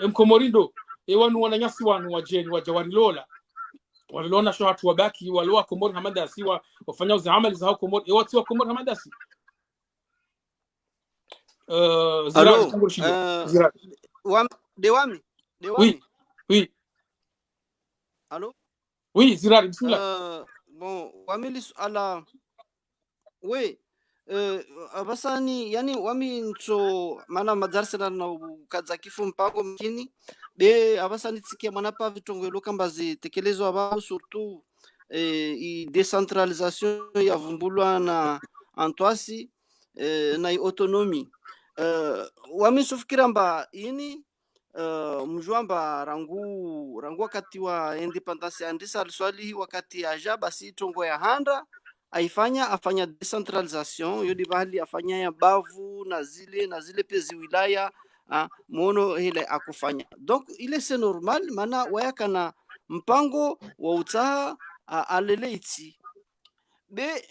mkomorindo ewanu wananyasi wanu wajeni wajawarilola walilona sho hatu wabaki waloa Komori hamadasi wafanya uziamali za Komori ewati wa Komori hamadasi Zira Dewami oui allô oui Zirari bismillah bon wamilis ala oui abasani yani wami nso mana madarasa na kazakifu mpango mkini be abasani tsikia manapa vitongelo kamba zitekelezwa bao surtout i decentralisation ya vumbulwa na Antwasi na autonomie wami sufikira mba ini mjwamba rangu wakati wa independence ya ndisa aliswali wakati ya jaba si tongo ya handa afanya decentralisation yodi bahali afanya ya bavu na zile pezi wilaya mono ile akufanya donc ile c'est normal mana wayaka na mpango wa utaha aleleiti be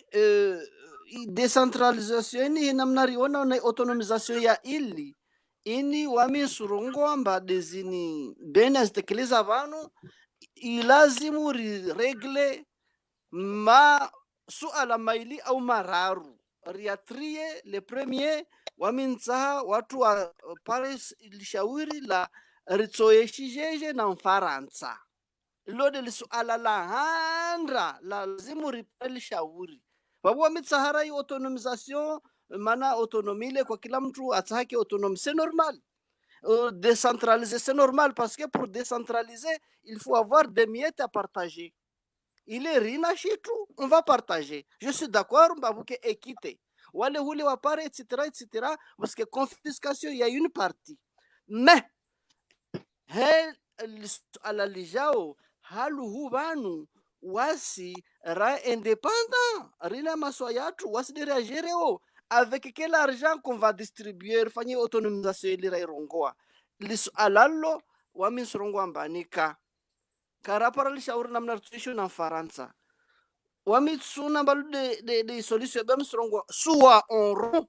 decentralisation ni namnariona na autonomisation ya ili ini wami surungo amba dezini bena zitekeleza vanu ilazimu regle ma suala maili au mararu riatrie le premier waminza watu wa Paris ilishawiri la ritsoyeshijeje na Mfaransa lode li suala la handra lazimu ripeli shauri babu wamitsahara yi autonomisation mana autonomie kwa kila mtu atake autonomie c'est normal décentraliser c'est normal parce que pour décentraliser il faut avoir des miettes à partager. Il est rina chitu, on va partager. Je suis d'accord, mbabouke équité. Wale hule wapare, etc., parce que confiscation, il y a une partie. Mais, ala lijao, halu hubanu, wasi, ra indépendant, rina masoyatu, wasi de réagir, avec quel argent qu'on va distribuer, fanye autonomisation, il ira irongoa. Lisu alalo, wamin surongwa mbanika. Karapara lishauri namna tuisho na Faransa wamitsuna balu de solution bamstrongo suwa onro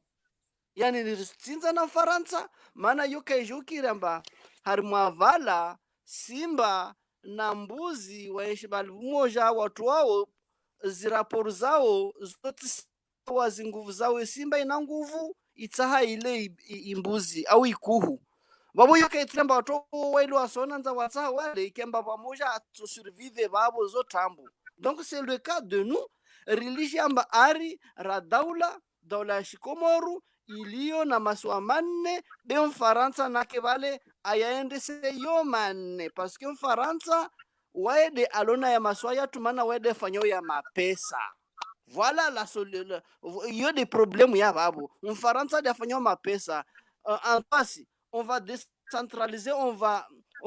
yani nisinza na Faransa maana yoka ijukiramba harimwavala simba na mbuzi waishi bali moja watu wao ziraporu zao zote wazi nguvu zao simba ina nguvu itaha ile imbuzi au ikuhu babo yoka itramba watu wailu wasona nza wata wale ikemba pamoja atu survive babo zotambu. Donc c'est le cas de nous religion amba ari radaula daula Shikomoru iliyo na maswa manne be Mfaransa nake vale ayaende se yo manne parce que Mfaransa waede alona ya maswa ya tumana waede fanyo ya mapesa. Voilà la solution. Il y a des problèmes ya babo. Mfaransa de fanyo mapesa. En passe, on va décentraliser, on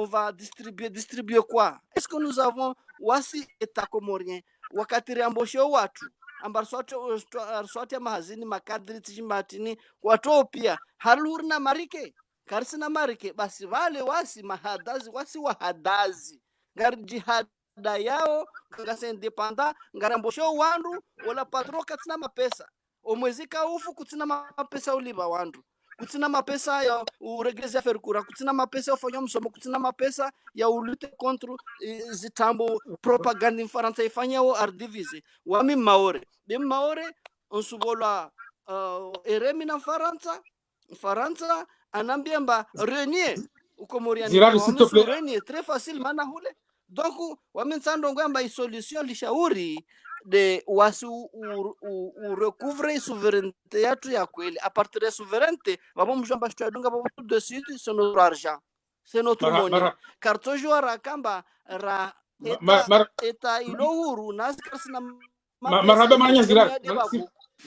va distribuer quoi? Est-ce que nous avons wasi eta komorien wakati ambosho watu ambar swati mahazini makadri tijimatini watu pia halurna marike karsina marike basi wale wasi mahadazi wasi wahadazi gar jihad mada yao kangasa independa ngarambosho wandu wala patro katina mapesa omwezi kaufu kutina mapesa uliba wandu kutina mapesa ya uregreza ferkura kutina mapesa ufanya msomo kutina mapesa ya ulute contre zitambo propaganda Faransa ifanyao ardivize wami maore bim maore onsubola eremi na Faransa anambia mba renier ukomoriani Zirari, s'il te plaît. renier très facile mana hule donc wamensando ngamba solution lishauri de wasu recouvre souveraineté yatu ya kweli a partir de souveraineté vamos mjomba shtudunga babu de suite c'est notre argent c'est notre monnaie karto jouara kamba ra eta ilo huru nasina marhaba manya Zirari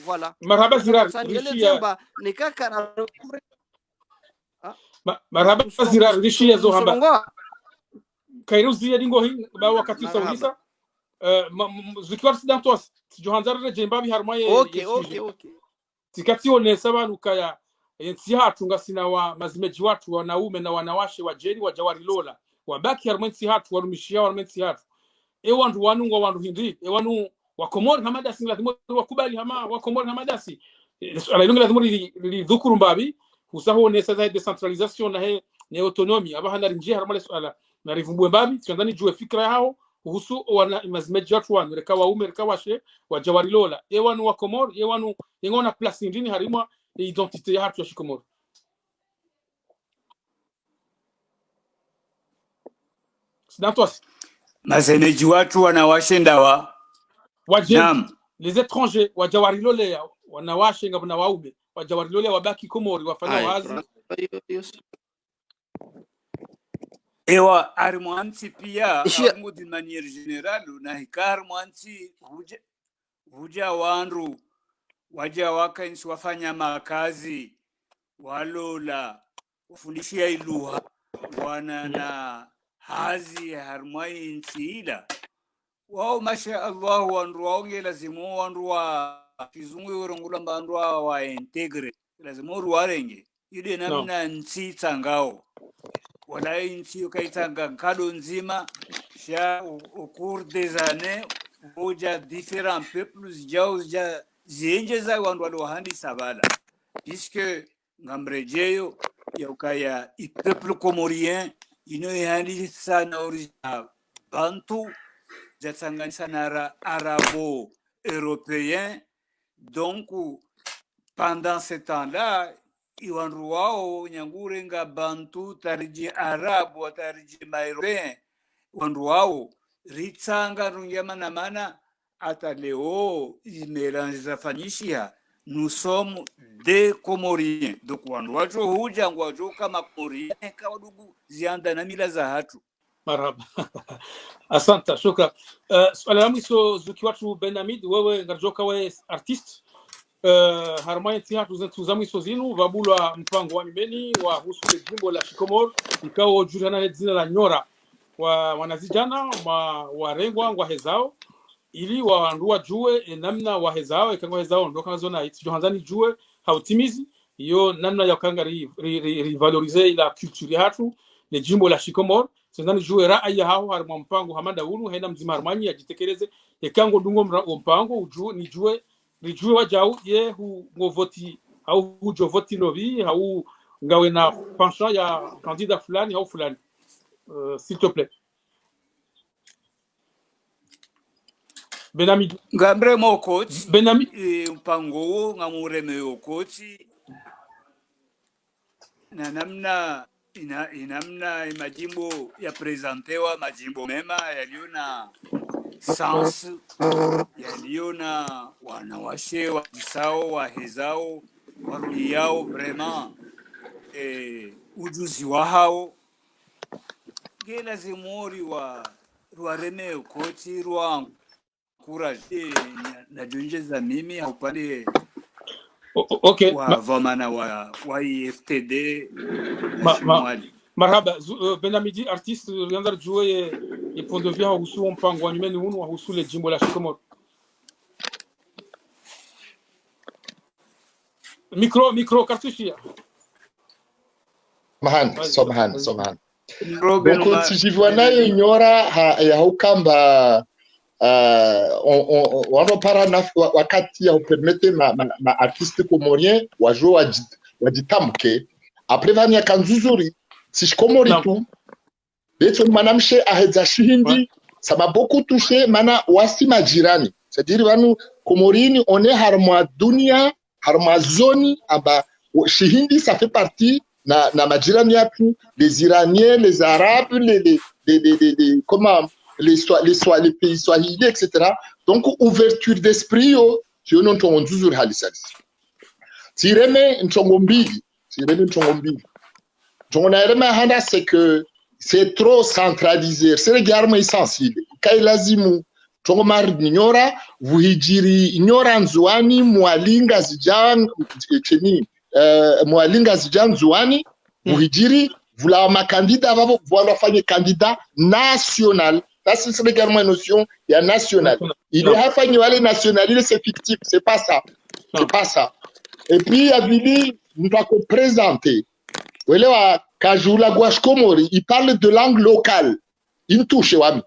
voilà marhaba Zirari rishia nikaka marhaba Zirari rishia zo hamba kairuzi ya dingo hin ba wakati saulisa zikiwa sidantos johanzara jembabi harmaye okay tikati one sabanu kaya yensi hatu ngasina wa mazimeji watu wanaume na wanawashe wa jeri wa jawari lola wabaki harmensi hatu warumishia warmensi hatu ewandu wanu wandu hindi ewanu wakomori hamada singa lazima wakubali hama wakomori hamadasi ala ilunga lazima lidhukuru mbabi usaho ne sasa decentralisation na he ne autonomie aba hana rinjia harmale swala na rivumbwe mbabi siandani jue fikra hao kuhusu wana mazimeji watu wanu reka waume reka washe wa jawari lola ewanu wakomori ewanu ngona place ndini harimwa identite ya hatu ya shikomori sidantos mazimeji watu wanawashinda wa wajeni les étrangers wajawari lole wanawashe ngabuna waume wajawari lole wabaki komori wafanya wazi ewa armwanti pia amu d'une manière générale na hikarmwanti huja wandu waja wakansi wafanya makazi walola ufundishia iluha wana na hazi harmai nsiila wao masha Allah wandu waonge lazimu wandu wa kizungu yorongula mbandu wa integre lazimu ruwarenge ide namna nsi tsangao wala nsi ukaitanga kado nzima sha au cours des années uja différents peuples ja zienjeza wandu walohandi sabala puisque ngamrejeyo yaukaya i peuple comorien inoyandi sana origine bantu jatsanganisa na arabo-européen. Donc, pendant ce temps-là, iwandu wao nyangurenga bantu tariji arabu tariji maeuropéen iwandu wao ritsanga rungyama na mana ata leo imelange zafanyishia nous sommes des Comoriens. Donc wandu wacho huja ngwacho kama Comorien kawadugu zianda na mila za hatu marhaba asante shukran swala la mwisho zukiwatu Benhamid wewe ngarjoka we artist harmai tihatu zetu za mwisho zinu vabulwa mpango wa mibeni wa husu jimbo la Shikomor ikao jurana jina la Nyora wa wanazijana warengwa ngwa hezao ili waandua jue namna wa hezao ikangwa hezao ndo kanzona itijohanzani jue hautimizi iyo namna ya kanga rivaloriser la culture hatu le jimbo la Shikomor sendani jue raaya hao harma mpango hamada ulu haina mzima harmani ajitekeleze ekango dungo mpango ujue ni jue rijue wajau ye hu ngovoti au hujo voti lobi au ngawe na penchant ya candidat fulani au fulani s'il te plaît Benhamid ngambre mokoti Benhamid mpango ngamureme okoti na namna inamna majimbo ya presentewa majimbo mema yaliyo na sans yaliyo na wanawashe wajisao wahezao warudi yao vraiment ujuzi wao gela zimori wa ruareme okoti ruangu courage na jonjeza mimi upande okay wa vamana wa IFTD marhaba Benhamid artiste viendra jouer et pour devenir husu mpango wa nyumeni hunu husu le jimbo la Shikomor micro cartouche Mahan. Donc si j'y vois nayo nyora ya hukamba wanapara na wakati ya permete ma artiste comorien wajua wajitamke après vania kanzuzuri si shikomori tu beto manamshe aheza shihindi ça m'a beaucoup touché mana wasi majirani c'est-à-dire vanu komorini on est harma dunia harma zoni aba shihindi ça fait partie na majirani yatu les iraniens les arabes les comment les pays swahili etc. Donc ouverture d'esprit tu non ton nzuzuri halisasi tireme ntongo mbili Jonarema handa c'est que c'est trop centralisé. C'est le garme essentiel. Kai lazimu tongomar nyora vuhijiri nyora nzuani mwalinga zijan cheni mwalinga zijan zuani vuhijiri vula makandida vavo voilà fanye candidat national. Ça c'est le garme notion il y a national. Il est hafanye wale national c'est fictif, c'est pas ça. C'est pas ça. Et puis avili nous doit présenter. Welewa Kajula Gouache Komori, il parle de langue locale. Il touche Wami.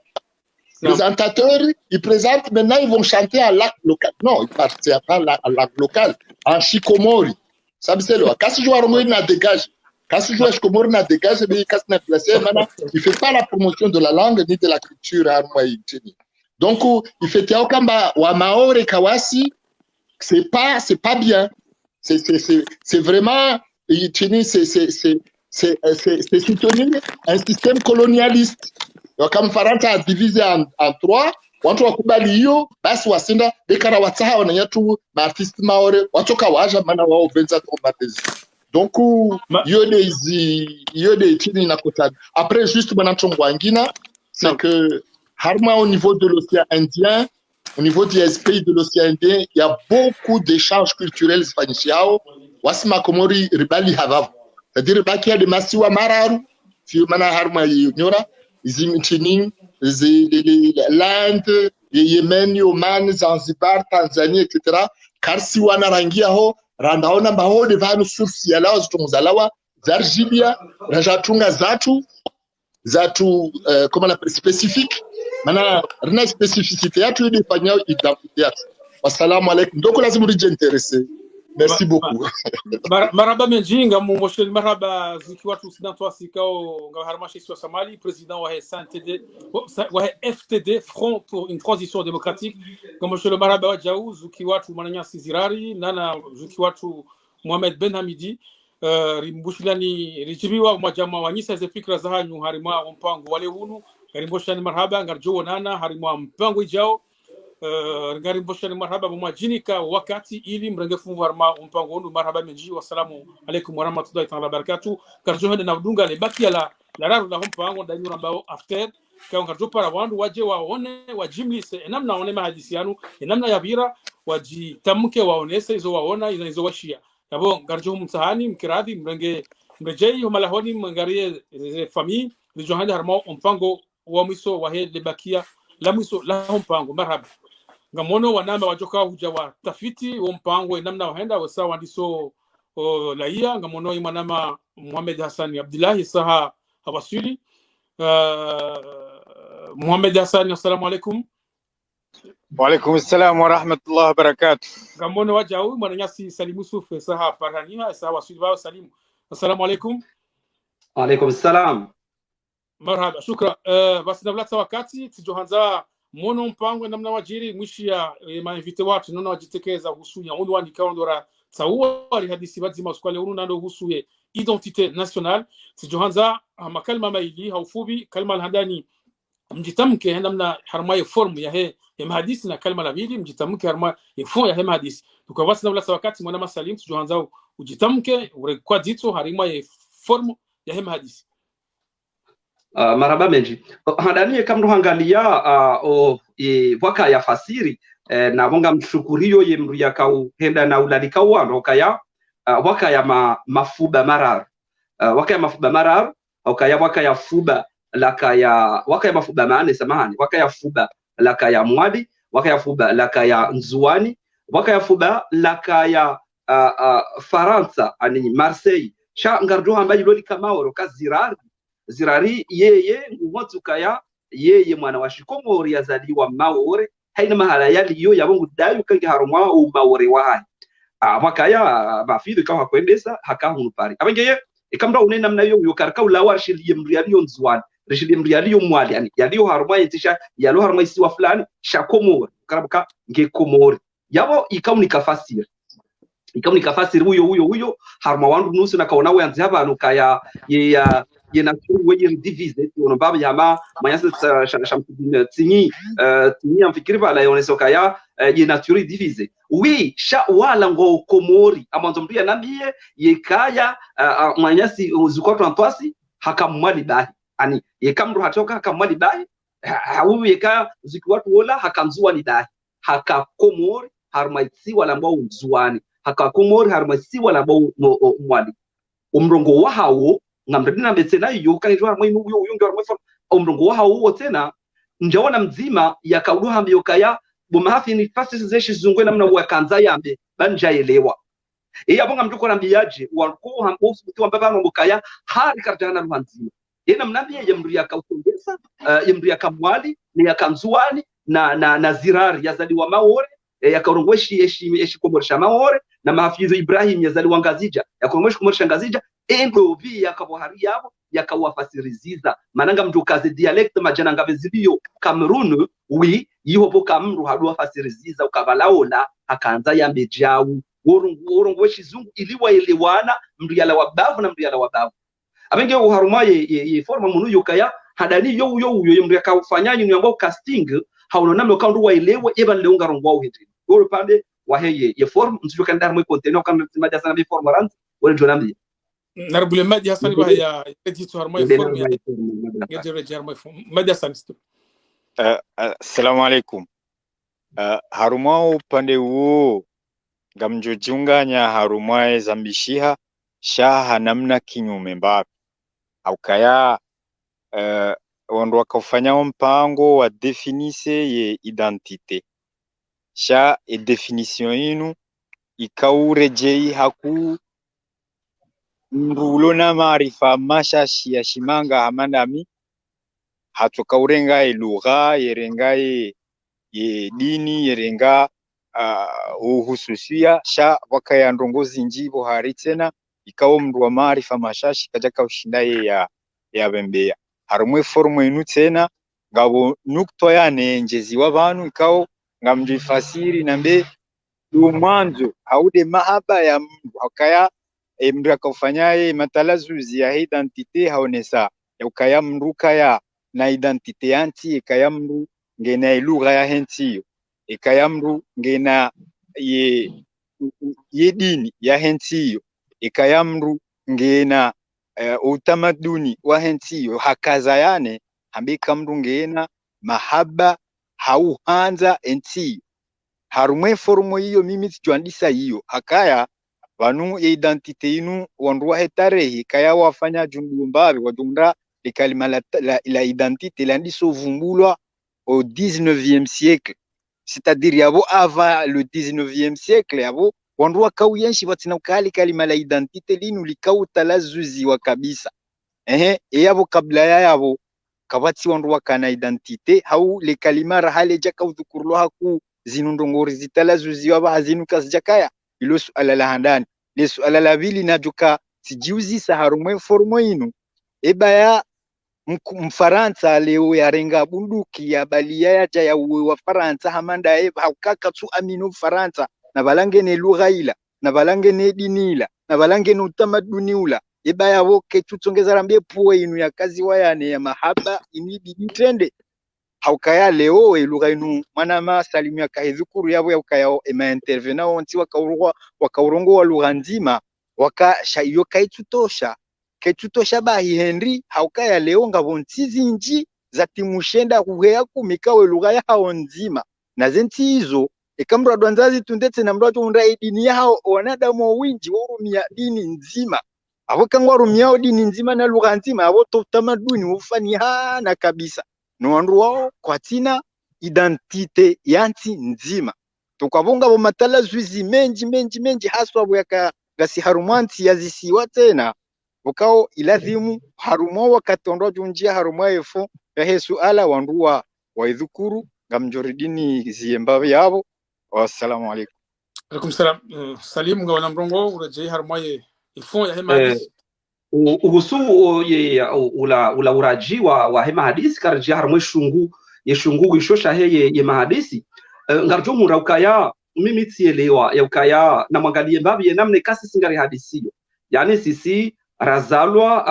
Les présentateurs, ils présentent, maintenant ils vont chanter à langue locale. Non, ils partent pas à langue locale. En Chikomori. Ça c'est là. Quand tu joues à Romoï, na dégage. Quand tu joues à Chikomori, na dégage, mais quand tu n'as placé, maintenant, il fait pas la promotion de la langue ni de la culture à Romoï. Donc, il fait Tiaokamba, Wamaore Kawasi, c'est pas bien. C'est vraiment, c'est soutenir un système colonialiste. Donc, comme Faranta a divisé en trois, watu wakubali hiyo, basi wasinda bekara wataha wananyatu artiste maore, watoka waja mana wao venza tombatezi. Donc, yode chini na kotad. Après, juste manachongo angina, c'est que harma au niveau de l'océan Indien, au niveau des pays de l'océan Indien, il y a beaucoup d'échanges culturels spanichiao. Wasima komori ribali havavu. C'est-à-dire qu'il y a des masiwa mararu, fiumana harma yonyora, izimchini, l'Inde, Yemen, Oman, Zanzibar, Tanzanie, etc. Karsi wana rangia ho, randaona maho de vanu sursi yalao zitumuzalawa, zarjibia, rajatunga zatu, comment on appelle, spécifique. Mana rina spécificité yatu yede fanyao identité yatu. Wassalamu alaikum. Donc lazima rije intéressé. Merci beaucoup. Maraba menjinga mmosheli maraba zikiwa tusidantwa sikao ngaharmashi swa Somali président wa SNTD wa FTD Front pour une transition démocratique ngamoshelo maraba wa Jaou zikiwa tu mananya sizirari nana zikiwa tu Mohamed Ben Hamidi rimbushilani rijibiwa majama wanyisa ze fikra za hanyu harima mpango wale hunu ngarimboshani marhaba ngarjo nana harima mpango ijao ngarimboshani marhaba mwajinika wakati ili mrengefu harma mpango hunu marhaba menji wassalamu alaikum warahmatullahi ta'ala barakatuh ngarjo hende na dunga le baki la raru la mpango ndani ambao after kwa ngarjo para wandu waje waone wajimlise namna waone mahadisi yanu namna ya bira wajitamke waonese hizo waona hizo washia yabo ngarjo mtahani mkiradhi mrejei humalahoni mngarie famille lijohanda harma mpango wa mwiso wa hele bakia la mwiso la mpango marhaba ngamono wanamba wajoka huja wa tafiti wa mpango namna waenda wasawa ndiso laia ngamono imanama Muhammad Hassan Abdullah saha hawasili Muhammad Hassan assalamu alaikum. Wa alaikum assalam wa rahmatullahi wa barakatuh. Ngamono wajau mananyasi Salim Yusuf saha parania saha wasili wa Salim assalamu alaikum. Wa alaikum assalam. Marhaba shukra. Basi nabla wakati tujohanza mono mpango namna wajiri mwishi ya mainvite watu nona wajitekeza husunya unwani kaondora tsawa hadisi bazima uskale unu nando husuye identité nationale tujohanza makalma maili haufubi kalma hadani mjitamke namna harmaye form ya mahadisi na kalma la bili mjitamke harmaye fond ya mahadisi tukawasi nabla wakati mwana masalim tujohanza ujitamke urekwa dito harmaye form ya mahadisi. Maraba menji hadanie kamru hangalia waka ya fasiri na bonga mshukuriyo yemru ya kau henda na ulalika wano kaya waka ya mafuba marar waka ya mafuba marar kaya waka ya fuba laka ya waka ya mafuba maane samahani waka ya fuba laka ya mwadi waka ya fuba laka ya nzuani waka ya fuba laka ya Faransa ani Marseille sha ngardo ambaye loli kama oro kazirari zirari yeye ngumotsuka yeye mwana wa shikomori yazaliwa maore haina mahala yaliyo yabongo dayu kange harumwa u maore wahai makaya bafidu kawa kwendesa hakahunu pari abengeye ikamra unena mna yo karaka ulawa shili mrialiyo nzwani rishili mrialiyo mwali yani yaliyo harumwa yentisha yalo harumwa isiwa fulani shakomori karabuka ngekomori yabo ikaunika fasiri huyo harma wandu nusu na kaona wanzi haba nukaya ye na weje divise ono baba yama mayasa shamtini tinyi amfikiri bala yoneso kaya ye nature divise oui sha wala ngo komori amanzo mbia nambie ye kaya manyasi uzukwato antwasi hakamwali bahi ani ye kamru hatoka hakamwali bahi huyu ye kaya uzukwato wala hakamzua ni bahi hakakomori harmaitsi wala ambao unzuani hakakomori harmaitsi wala ambao mwali umrongo wa hawo ngamdina mbetsena yo kanitwa harmai nuyo uyunga harmai umrongo wa hawo tena njaona mzima yakauduha mbiyokaya bumahafi ni fasi zeshi zungwe namna wakanza yambe banjaelewa abonga mtuko nambiyaje walko hambo usibuti wambaba ngokaya hari kartana ruhanzima yena mnambie yemru yakautongeza yemru yakamwali ni yakanzuani na zirari yazaliwa maore yakarongweshi eshi komorsha maore na mahafizo Ibrahim yazaliwa ngazija yakorongweshi komorsha ngazija endovi yakabohari yabo yakawafasiriziza mananga mtu kaze dialect majana ngabezibiyo Cameroon wi yihopo kamru hadwa fasiriziza ukabalaola akanza yambe jawu worongweshi zungu iliwa elewana mriyala wabavu na mriyala wabavu abenge uharumaye ye forma munu yokaya hadani yo yemri yakafanyanya nyangwa casting hauno namwe kandu waelewe eban leunga rongwa uhitini woro pande waheye ye form nsuka ndar mwe container kan maja sana bi form rand wala jonambi narbule maji hasani ba ya editor harmai form ya ngejere jarmai form maji hasani assalamu alaikum haruma upande huo ngamjojunganya harumae zambishiha shaha namna kinyume mbapi au kaya wandu wakafanya mpango wa definise ye identite sha e definition inu ikaurejei haku mrulo na maarifa mashashi ya shimanga hamandami hatukaurenga lugha yerenga ye dini yerenga uhususia sha wakaya ndongozi njivo hari tena ikawo mndu wa maarifa mashashi kajaka ushinda ye ya bembea harumwe formu inu tena ngabo nukto yane njezi w'abantu ikawo ngamjifasiri nambe mwanzo haude mahaba ya mndu akaya mndu akafanyaye matalazuzi ya identite haonesa ukaya mndu kaya na identite yanti ikaya mndu ngena lugha ya hentiyo ikaya mndu ngena ye dini ya hentiyo ikaya mndu ngena utamaduni wa hentiyo hakaza yane ambika mndu ngena mahaba hauhanza entiyo harumwe formo hiyo mimi tijuandisa hiyo hakaya vanu identite inu wandu wa hetarehi kaya wafanya jundu mbavi wadunda likalima la identite landiso vumbulwa au 19e siècle c'est-à-dire yabo avant le 19e siècle yabo wandu wa kauyenshi watina ukali kalima la identite linu likauta la zuzi wa kabisa yabo kabla yabo kabati wandu wa kana identite hau le kalima rahale jaka udhukurlo haku zinundongori zitala zuzi wa hazinu kasjakaya ilo suala la handani le suala la vili najuka sijiuzi saharumwe formo inu ebaya mfaransa leo yarenga bunduki ya balia yaja ya uwe wa Faransa hamanda haukaka tu aminu Faransa na balangene lugha ila na balangene dinila na balangene utamaduni ula ebaya woke tutsongeza rambie puwe inu ya kazi wayane ya mahaba inibidi trende haukaya leo lugha inu manama salimu ya kahidhukuru yabo ya ukaya intervena onti wakaurongo wa lugha nzima wakashayo kaitutosha bahi Henry haukaya leo ngabontizi nji za timushenda kuhea kumikawe lugha ya hao nzima na zenti hizo ikamra dwanzazi tundete na mrato unda dini yao wanadamu winji warumia dini nzima abo kangwa rumia dini nzima na lugha nzima abo utamaduni ufani hana kabisa no wandu wao kwa tina identite yanti nzima tukabonga bo matala zuizi menji haswa abo yaka gasi harumanti yazisiwa tena ukao ilazimu harumo wakati ondo junjia harumo efo ya suala wandua waidhukuru ngamjoridini ziembawe yabo. Wassalamu alaikum. Alaikum salam. Salim ngawana mrongo urajei harmoye ifon ya hema hadisi uhusu ula uraji wa hema hadisi karji harmoye shungu wishosha ye mahadisi ngarjo muraukaya mimi tielewa ya ukaya na mwangalie mbabi namne kasi singari hadisiyo yani sisi razalwa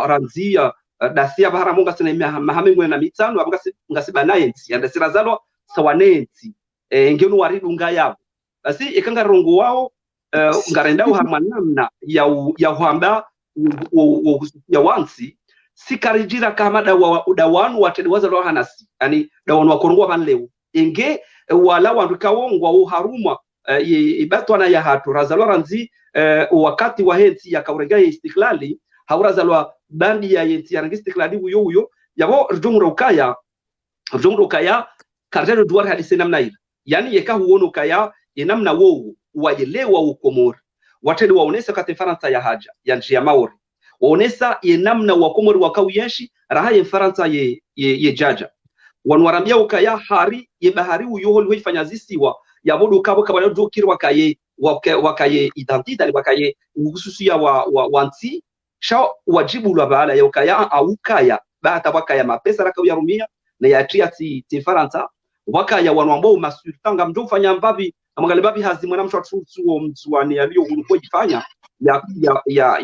ranzia dasia bahara munga sina mahamengwe na mitano abanga ngasiba nayensi anda sirazalwa sawanensi ngenu waridu ngayabo basi ikanga rongo wao ngarenda uhamana ya uhamba ya wansi sikarijira kama dawanu watedwaza lo hanasi yani dawanu wakorongwa banleo enge wala wandukawongwa uharuma ibatwana ya hatu razalwa ranzi wakati wa hensi ya kaurega istiklali haurazalwa bandi ya yenti ya rangi istiklali uyo yabo rjumro ukaya karjero duar hadisi namna ile yani yeka huono kaya namna wowo wajelewa ukomori watedi waonesa kati Faransa ya haja ya njia maori waonesa namna wakomori wakauyeshi raha ya Faransa ye jaja wanwarambia ukaya hari ye bahari uyo hoifanya zisiwa yabodo kabo kabano dokiri wakaye identity wakaye uhususia wanti sha wajibu la baala ya ukaya au kaya bata wakaya mapesa raka yarumia na yatia ti Faransa wakaya wanwambao masultanga mdo fanya mbabi amagalibabi hazimwana mshwatsuo mzuani aliyo ulipojifanya ya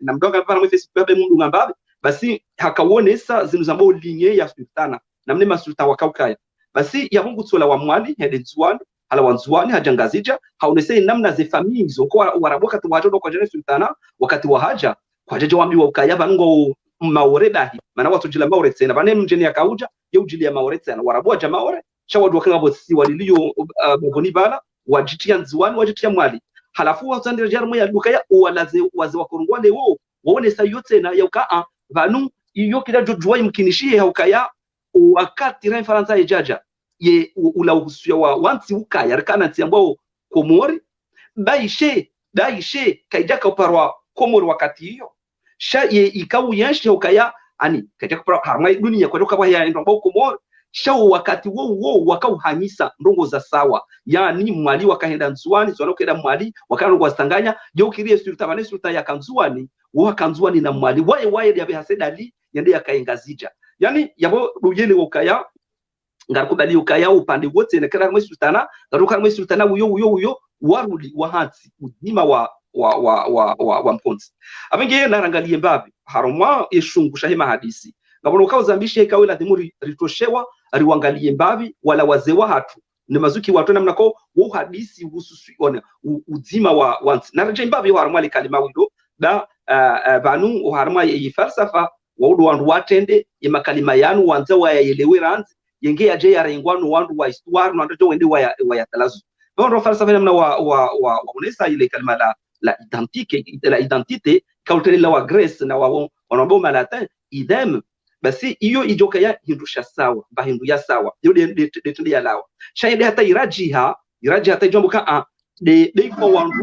na mdoga bana mwefesi bebe mundu ngambabi basi hakawonesa zinuzambo linye ya sultana namne masulta wakaukaya basi ya mungu tsola wa mwali hedenzwani ala wanzwani hajangazija haonese namna ze family kwa waraboka tuwajodo kwa jene sultana wakati wa haja kwa jaje wambi wa ukaya bango maoredahi maana watu jila maore tena bane mjeni akauja yeujilia maore tena warabua jamaore shawadu wakanga bosi waliliyo bogoni bala wajitia nzwani wajitia mwali halafu wazandira jarmo ya dukaya walaze waze wakorongwa leo waone sayote na ya ukaa vanu iyo kila jojwa imkinishie ya ukaya wakati ran Faransa ijaja ye ula uhusuya wa wanti ukaya rikana tiambao komori daishe kaijaka uparwa komori wakati hiyo sha ye ikawu yanshi ukaya ani kaijaka uparwa harmai dunia kwa doka ya ndambao komori sha wakati wo wakauhanyisa ndongo za sawa yani mwali wakahenda nzuani zwana kenda mwali wakano kwa stanganya yo kirie sultana sulta ya kanzuani wa kanzuani na mwali waye ya behasedali yende yakaengazija yani yabo rujeni ukaya ngarukubali ukaya upande wote na kera sultana ngaruka sultana uyo waruli wahansi udima wa mponzi abenge narangalie mbabi harumwa ishungusha hema hadisi ngabona ukawazambishe ikawe la dhimuri ritoshewa riwangalie mbabi wala wazewa hatu ni mazuki watu namna ko wo hadisi hususi ona udima wa wansi naraje mbabi harumwa kalima wido da banu harumwa yi falsafa waudu wandu watende imakalima yanu wanza wayaelewe ranzi yenge ya je yarengwano wandu wa histoire na ndoto wende wa talazu ndo falsafa namna wa unesa ile kalima la identité kautele la wa Grèce na wa wanaboma latin idem basi iyo ijoka ya hindusha sawa bahindu ya sawa yo de ya lawa shaide hata iraji hata jombo ka de kwa wandu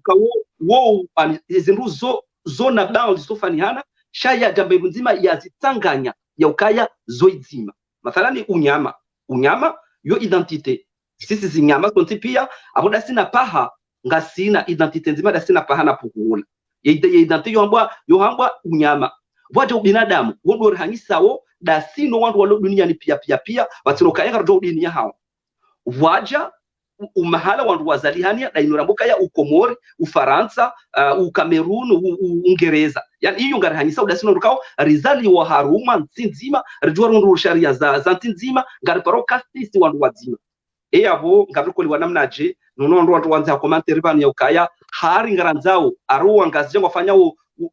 ka wo zindu zona bao zisofaniana shaya jambo nzima yazitanganya ya ukaya zoizima mathalani unyama yo identité sisi zinyama konti pia aboda sina paha ngasina identité nzima da sina paha na puhula ye identité yo hambwa unyama waje binadamu wodo hangisawo da sino wandu walo dunia ni pia watiroka yanga ndo dunia hao waja umahala wandu wazalihania da inoramboka ya ukomori ufaransa ukamerun uingereza yani hiyo ngarihanyisa udasino rukao rizali wa haruma nzima rjuarundu sharia za nzima ngariparoka sisi wandu wazima abo ngabrukoli wanamnaje nonondo watu wanza commentaire bani ya ukaya hari ngaranzao aruwa ngazije ngafanya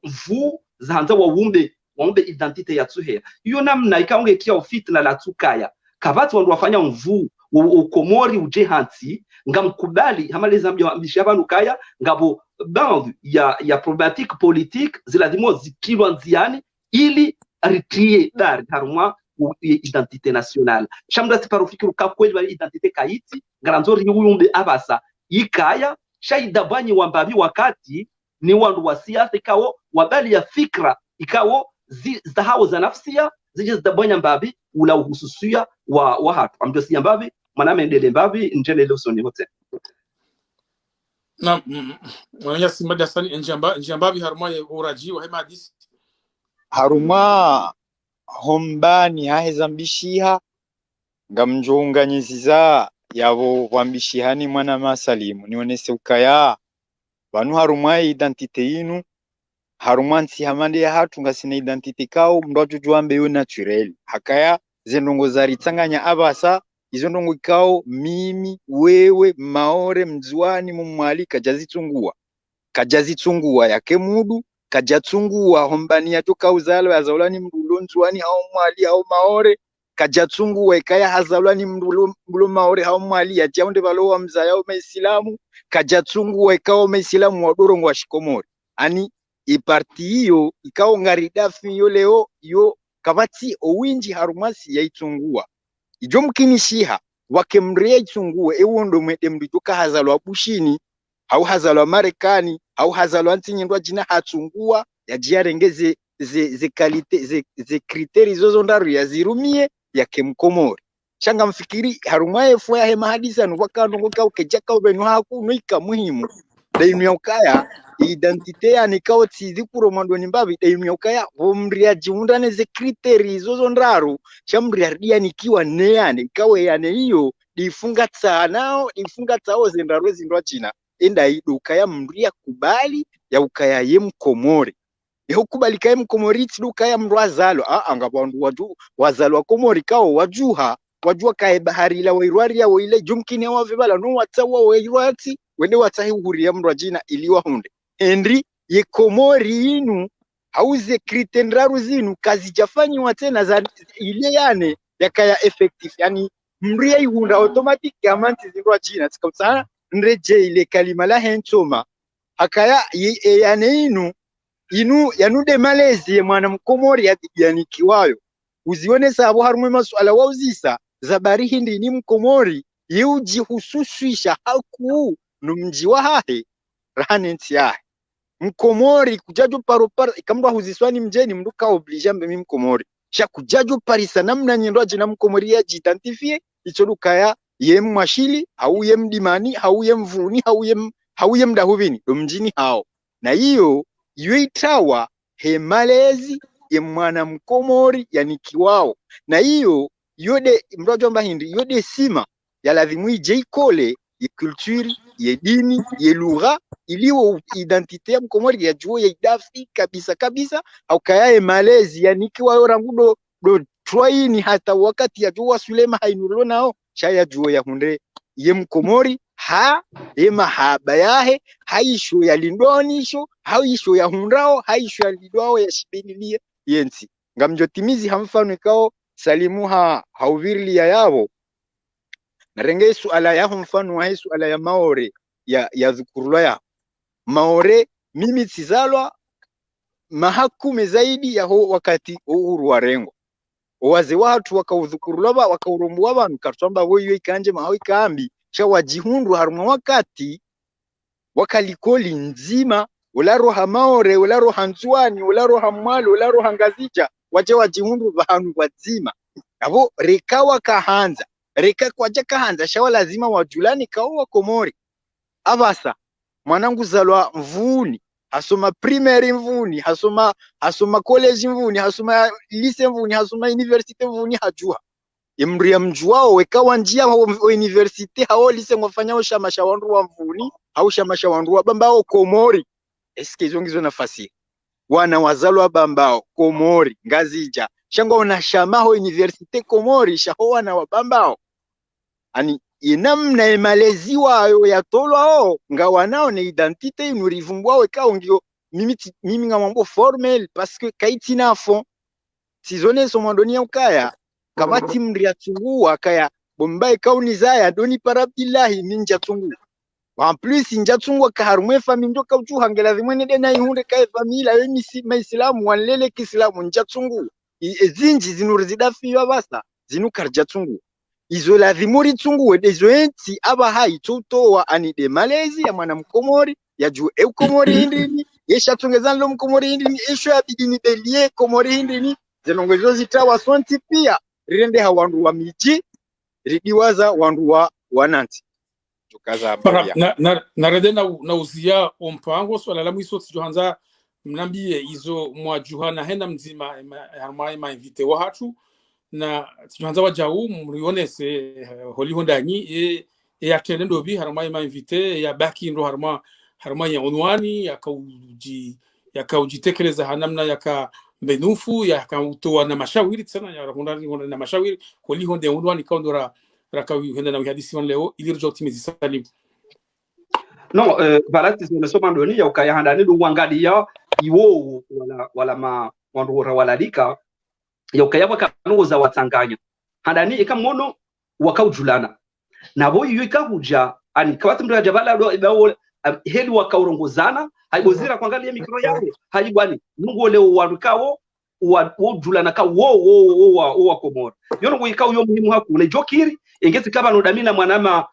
vu zaanza waumbe identite ya tsuhera hiyo namna ikaonge kia ofitna la tsukaya kabati wandu wafanya mvu ukomori ujehansi ngamkubali hamaleza mbishaba kaya ngabo band ya problématique politique ziladimo zikilwa nziani ili retrie dar harumwa identité nationale shamda tiparofikiru kakweli identité kaiti ngaranzori yumbe abasa ikaya shaida banyi wambabi wakati ni wandu wa siasa ikawo wabali ya fikra ikawo zahao za nafsia zije zitabonya mbabi ula uhususia wa hatu amdosi mbabi maname ndele mbabi njene lusoni hote na mwana simba sani njambabi harumwa uraji wa hema hadisi haruma hombani hahezambishiha ngamjonganyiziza yabo wambishihani mwana masalimu nionese ukaya banu harumwa identite yinu harumwa nsi hamande ya hatu ngasine identite kao mdojo juambe yo naturel hakaya zendongo zaritsanganya abasa izo ndongo ikao mimi wewe maore mzwani mumwali kajazitsungua yake mudu kajatsungua hombani ya toka uzalo ya zaulani mdulo nzwani hao mwali hao maore kajatsungua ikaya hazalwani mdulo maore hao mwali ya jaunde balowa mzayao maisilamu kajatsungua ikao maisilamu wadorongo wa shikomori ani iparti hiyo ikao ngaridafi yo leo yo kabati owinji harumasi ya itungua ijo mkinishiha wakemrea itsungue ewondo mwede mduka hazalwa bushini au hazalwa Marekani au hazalwa ntinyindwa jina hatsungua ya jiarengeze ze kalite ze kriteri zozo ndaru ya zirumie ya kemkomori changa mfikiri harumwae fo ya hema hadisa nukakando kwa ukejaka ubenu haku nuika muhimu dainu ya ukaya identite ya nikao tizikuro mandoni mbabi dainu ya ukaya vomria jiundane ze kriteri zozo ndaru chamria ria nikiwa neane ikawe yane hiyo difunga tsanao difunga tsao zendarwe zindwa china enda idukaya mria kubali ya ukaya ye mkomori yeho kubalika ye mkomori tsidukaya mrwazalo angabandu watu wazalo komori kao wajua kae bahari la wairwari ya wile jumkini wa vibala no watsawa wairwati wende watsahi uhuri ya mrwajina iliwa hunde Henry ye komori inu hauze kritendraru zinu kazi jafanyi watena za ile yane yakaya effective yani mria ihunda automatic amanti zindwa jina tsikautsana nreje ile kalima la hensoma akaya yane inu yanude malezi ye mwana mkomori yatibianikiwayo uzione sabo harumwe masuala wauzisa zabari hindi ni mkomori yuji hususisha haku numji wa hahe rahanenti yahe mkomori kujaju paropara ikamdwa huziswani mjeni mduka oblige mbe mkomori sha kujaju parisa namna nyindwa jina mkomori ya jitantifie ichoduka ya ye mwashili au ye mdimani au ye mvuni au ye mdahuvini mjini hao na hiyo yuitawa he malezi ye mwana mkomori yanikiwao na hiyo yode mdojo mbahindi yode sima ya lazimu ijekole ye culture ye dini ye lugha iliwo identite ya mkomori ya juo ya idafi kabisa au kaya malezi yanikiwao rangudo do troini hata wakati ya juo Sulema hainulo nao chaya juo ya hunde ye mkomori ye mahaba yahe haisho ya lindonisho haisho ya hundao haisho ya lidwao ya shibinilia yensi ngamjotimizi hamfano ikao salimu hauvirili ya yao narenge suala yaho mfano wa suala ya maore ya dhukurula ya maore mimi tizalwa mahakume zaidi ya ho wakati uhuru wa rengo waze watu wakaudhukurula wakaurumbu abantu katwamba wewe ikanje mahawi kambi cha wajihundu harumwa wakati wakalikoli nzima ularo hamaore ularo hanzuani ularo hamwalo ularo hangazija waje wajihundu bahanu wazima abo rekawa kahanza reka kwaje kahanza shawa lazima wajulani kawa komori abasa mwanangu zalwa mvuni hasoma primary mvuni hasoma college mvuni hasoma lycée mvuni hasoma university mvuni hajua imria mjuao wekawa njia wa university hao lycée ngofanya shamasha wandu wa mvuni au shamasha wandu wa bambao komori eske zongizo nafasi wana wazalwa bambao komori ngazija shango na shamaho university komori shaho wana wabambao ani inamna emalezi wayo yatolwao ngawanao ne identite inurivumbwa wekao ngio mimi ngamambo formel parce que kaitina fond sizone somandonia ukaya kabati mria tungua kaya bombai kaunizaya doni parabillahi ninja tungu en plus ninja tungu kaharumwe famille ndoka uchu hangela zimwene dena ihunde kai famila yemisi maislamu wanlele kiislamu ninja tungu ezinji zinurizidafiwa basa zinukarja tungu izo lazimuri tungu izo enti aba hai tutowa ani de malezi ya mwana mkomori ya juu komori hindini yesha tungezana lo komori hindini esho abidi ni belie komori hindini zenongezo zitawa sonti pia rende hawandu wa miji ridiwaza wandu wa wananti tukaza habari na rede na uzia ompango swala la mwiso tijohanza mnambie izo mwa juhana henda mzima harmai ma invite wa hatu na tijohanza wajau mrionese holi hondanyi ya tenendo bi harmai ma invite ya baki ndo harmai ya onwani yakauji hanamna yaka benufu yakautoa na mashawiri tsana ya honda na mashawiri holi honde onwani kaondora rakawi henda na hadisi leo ilirjo timizi salim no balati zimesoma ndoni ya ukaya handani du wangalia iwo wala ma wandura walalika ya ukaya wakanuza watanganya handani ikamono wakaujulana nabo iyo ikahuja ani kawati mtu jabala do heli wakaurongozana haibozira kuangalia mikro yake haibwani mungu leo warukawo wajulana ka wo komora yono wikao yo muhimu hakuna jokiri ingezi kaba no damina mwanama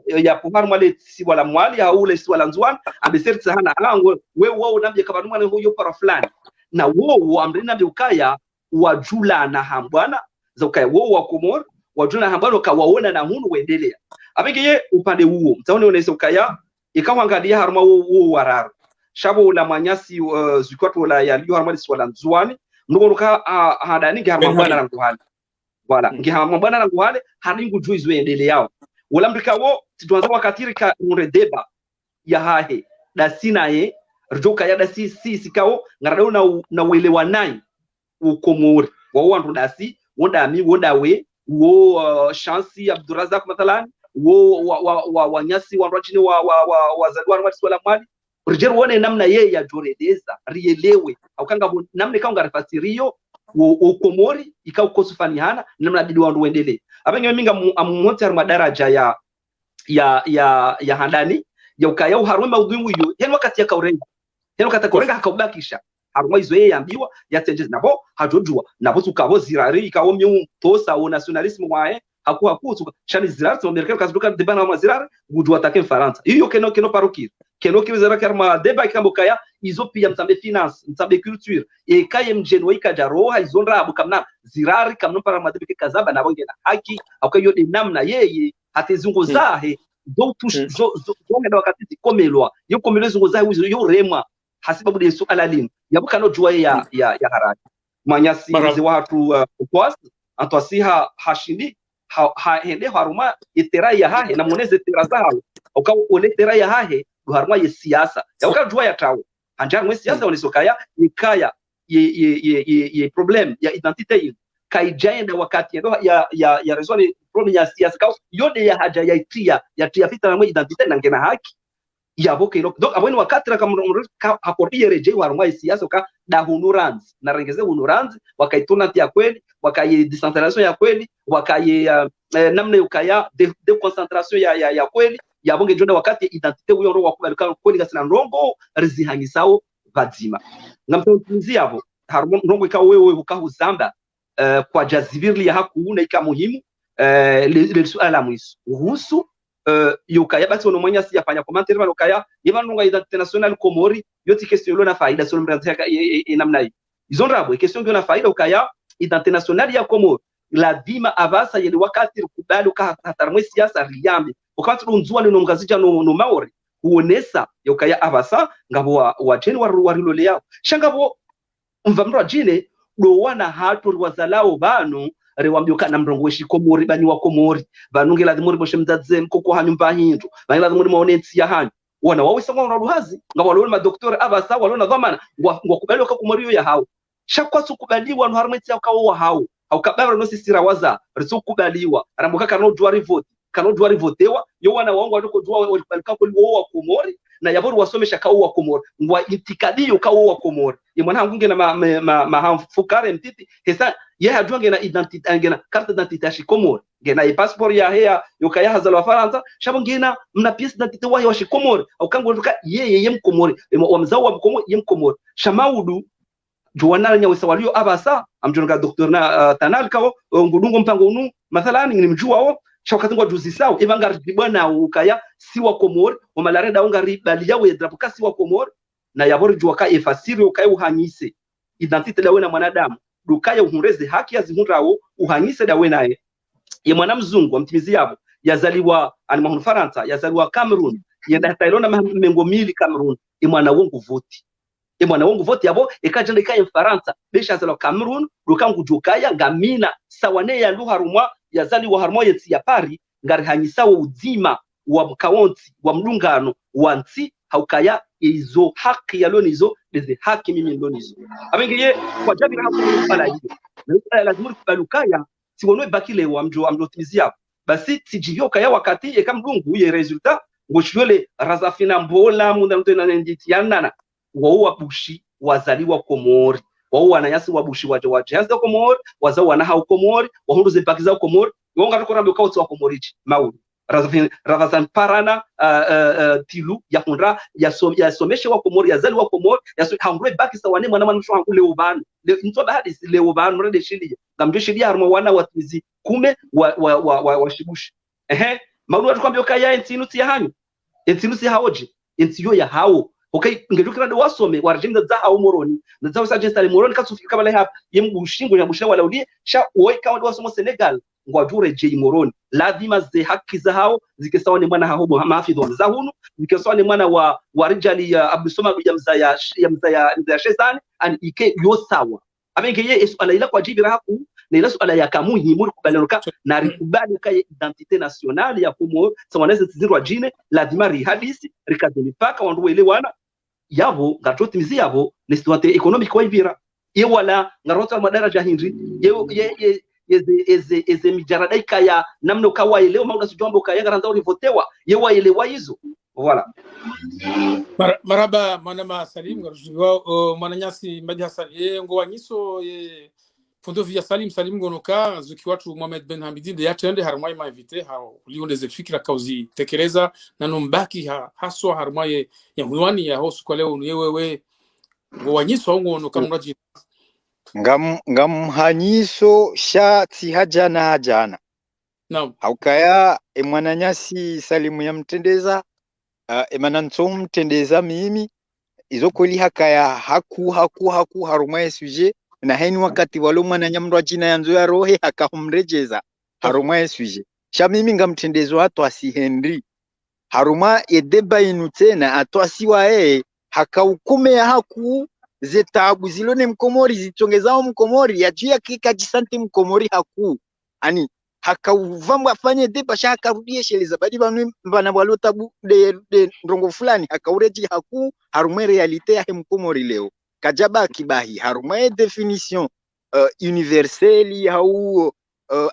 ya puharu mwale si wala mwali au ule si wala nzwan ambeserti sana alango wewe nambye kaba mwale huyo para fulani na wo amrina nambye ukaya wajulana hambwana za ukaya wo wa komora wajulana hambwana kawaona na hunu wendelea abegeye upande huo mtaone unaweza ukaya ikawangalia haruma wo wararu shabo la manyasi zikwatu la ya liyo haruma si wala nzwani nuko hadani haruma bwana na kuhali wala ngihama bwana na kuhali haningu juizo endele yao wala mbikawo tuanza wakati ka deba ya hahe da sinaye rjoka ya da si kao ngarado na welewa nai ukomori wa wandu dasi wonda mi wonda we wo Shansi Abdurazak mathalan wo wanyasi wa rajini wa zadwa wa wala mali rjeru wone namna yeye ya joredeza rielewe aukanga namna kaunga refasirio ukomori ikaukosufaniana namna bidi wandu wendele abenge minga amumote haruma daraja ya handani ya ukaya haruma udhungu hiyo hen wakati ya kaurenga hen wakati kaurenga hakubakisha haruma izo yeye ambiwa yatenjeza nabo hajojua nabo tukabo zirari ikawo myu tosa o nationalisme wae hakutu chani zirari to merkel kazuka debana wa zirari gudwa take Faransa hiyo keno parokir keno kizara karma deba ikambokaya izo pia mtambe finance mtambe culture e kaye mjeno ikajaroha izonra abukamna zirari kamno para madebe kazaba na bonge na haki akayo de namna yeye atezungu zahe do ngenda wakati komelwa yo komelwa zungu zahe yo remwa hasibabu de sualalin yabukano jua ya harani manyasi zi watu kwas atwasiha hashindi hende haruma itera ya hahe na moneze tera zao ukao ole tera ya hahe haruma ya siasa ya ukajua ya tawo anjar mwe siasa onisokaya ikaya ye problem ya identity kaijaenda wakati ya rezoni problem ya siasa kao yode ya haja ya tia fita na mwe identity na ngena haki ya boke ilo donc abweni wakati la kama hakordia reje haruma ya siasa ka da honorands na rengeze honorands wakaitona tia kweli wakaye decentralisation ya kweli wakaye namna ukaya de concentration ya kweli ya bonge jonda wakati identite uyo ro wakubalika kweli gasina ndongo rizihangisao vazima ngamtonzia hapo harumon ndongo ikawa wewe ukahuzamba kwa jazibirli ya hakuna ika muhimu le suala mwisu uhusu yukaya basi ono mwanya si yafanya commentaire bano kaya yevano identite national komori yoti question na faida solo mrazaka namna hii izonrabo question na faida ukaya identite national ya komori lazima avasa yeli wakati kubali ukahatarmwe siasa riyambe wakati unzua no mgazija no maori uonesa yokaya avasa ngabo wa jeni warilole yao shangabo mvamro jine do wana hatu wazalao bano rewambyoka na mrongoshi komori bani wa komori banunge lazimuri boshe mzadzen koko hanyumba hindu bani lazimuri maonetsi ya hanyu wana wawisa mwa ruhazi ngabo walona madoktori avasa walona dhamana ngwakubali komori ya hao shakwa sukubaliwa no harmeti ya kawo hao au kabara no sisira waza rizokubaliwa rambuka kano jwari votewa yo wana wangu watoko jwa walikalika kwa wa komori na yaboru wasomesha kawo wa komori ngwa itikadiyo kawo wa komori yemwana hangunge na mahamfukare mtiti hesa ye hajwange na identity ngena carte d'identité shi komori ngena i passport ya hea yokaya hazalwa Faransa shabo ngena mna pièce d'identité wa shi komori au kango ndoka ye mkomori wa mzao wa mkomori ye mkomori shamaudu juwana nyawisa walio abasa amjonga doktor na tanal kao ngudungo mpango unu mathalan ni mjua wao shauka ngwa juzi sao evanga ribwana ukaya si wa Komori omalare da onga ribali yawe drapoka si wa Komori na yabori juaka efasiri ukaya uhanyise identite dawe na mwanadamu dukaya uhureze haki azihunrawo uhanyise dawe naye ye mwana mzungu mtimizi yabo yazaliwa animahunu Faransa yazaliwa Cameroon yenda tailona mengo mili Cameroon imwana wongu voti imwana wongu voti yabo ekajenda ikaye Faransa besha zalo Cameroon dukangu jukaya ngamina sawane ya luharumwa yazaliwa harumwa yetsi ya pari ngari hanyisawo uzima wa mkawonti wa mdungano wa nti haukaya izo haki ya lonizo leze haki mimi lonizo abengeye kwa jabira hapo pala hiyo na lazima kubalukaya siwonwe bakile wa amjo timizia basi tijio kaya wakati ekamdungu ye resultat ngoshwele razafina mbola munda ntena nditiana wao bushi wazaliwa Komori wao wanayasi wabushi waje haza Komori wazao wana hao Komori wahunduze bakiza Komori wonga tukorambe kautsi wa Komorichi maudi razafin parana tilu ya hundra ya someshe wa Komori yazali wa Komori ya hangwe bakisa wane mwana mwana shwa kule ubanu ntoba hadisi le ubanu rede shili ngamjo shili harmo wana watizi kume wa shibushi maudi watukwambia kaya entinu ti hanyu entinu si haoje entiyo ya hao okay ngedukira ndo wasome warjinda za hao moroni na za sajenta le moroni kasufika kabla hapa yemgushingo ya busha wala uli sha oika ndo wasomo Senegal ngwajure je moroni lazima ze haki za hao zikesawa ni mwana hao mahafidho za hunu zikesawa ni mwana wa rijali ya Abdusoma ya mzaya Shezani an ike yosawa abengeye esuala ila kwa jibira haku na ila suala ya kamuhi muri kubaloka na rikubali kaya identite nationale ya Komoro sawaneze zirwa jine lazima rihadisi rikademipaka wandu welewana yabo ngatoti mizi yabo ni situation economic wa ivira yewala ngarota madaraja hindri eze mijaradai kaya namno kawa leo mauda sujombo kaya garanza ulivotewa yewa elewa hizo voilà maraba manama Salim ngarujiwa mananyasi Madi Hassan ngo wanyiso fondo via Salim ngonoka zuki watu Mohamed Ben Hamidin de yatende harmai ma invite ha uliondeze fikira kauzi tekeleza na nombaki haswa harmai ya hunwani ya hosu kwa leo yewewe ngo wanyiso ngonoka mraji ngam hanyiso sha ti hajana naam haukaya mwananyasi Salimu ya mtendeza emananso mtendeza mimi izo kweli hakaya haku haruma suje na heni wakati walo mwananya mndwa jina yanzo ya rohe hakahumrejeza haruma suje sha mimi ngamtendezo hatu asi Henry haruma edeba inu tena atwasi wae hakaukume ya haku zetabu zilone Mkomori zitongezao Mkomori ya juu ya kikajisanti Mkomori haku ani hakauvamba afanye deba sha hakarudie sheleza badi bana walotabu de ndongo fulani hakaureji haku harume realite ya Mkomori leo kajaba kibahi harume definition universelle au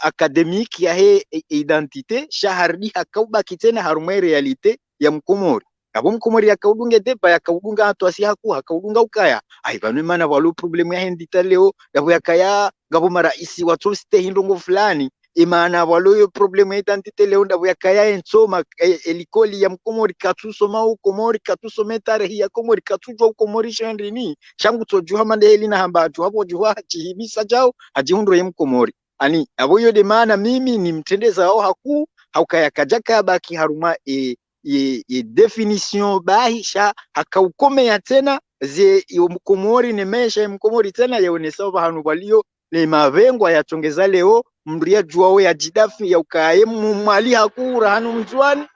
académique ya he identité sha hardi hakaubaki tena harume realite ya Mkomori abo Mkomori akaudunge deba yakaudunga atwasi haku hakaudunga ukaya ai banu mana walo problem ya hendita leo yabo yakaya ngabo maraisi watolste hindongo fulani imana walo yo problem ya identite leo ndabo yakaya ensoma elikoli ya Mkomori katusoma ukomori katusome tarehi ya Komori katujwa ukomori shandini shangu tojuha mande helina hambatu hapo juha chihibisa jao ajihundro ya Mkomori ani abo yo de maana mimi ni mtendeza ao haku haukaya kajaka baki haruma ye definition bahisha hakaukome ya tena ze Mkomori nemesha Mkomori tena yaonesa bahanu walio le mavengwa yatongeza leo mria juao ya jidafi ya ukaye mumali hakura hanu mzwani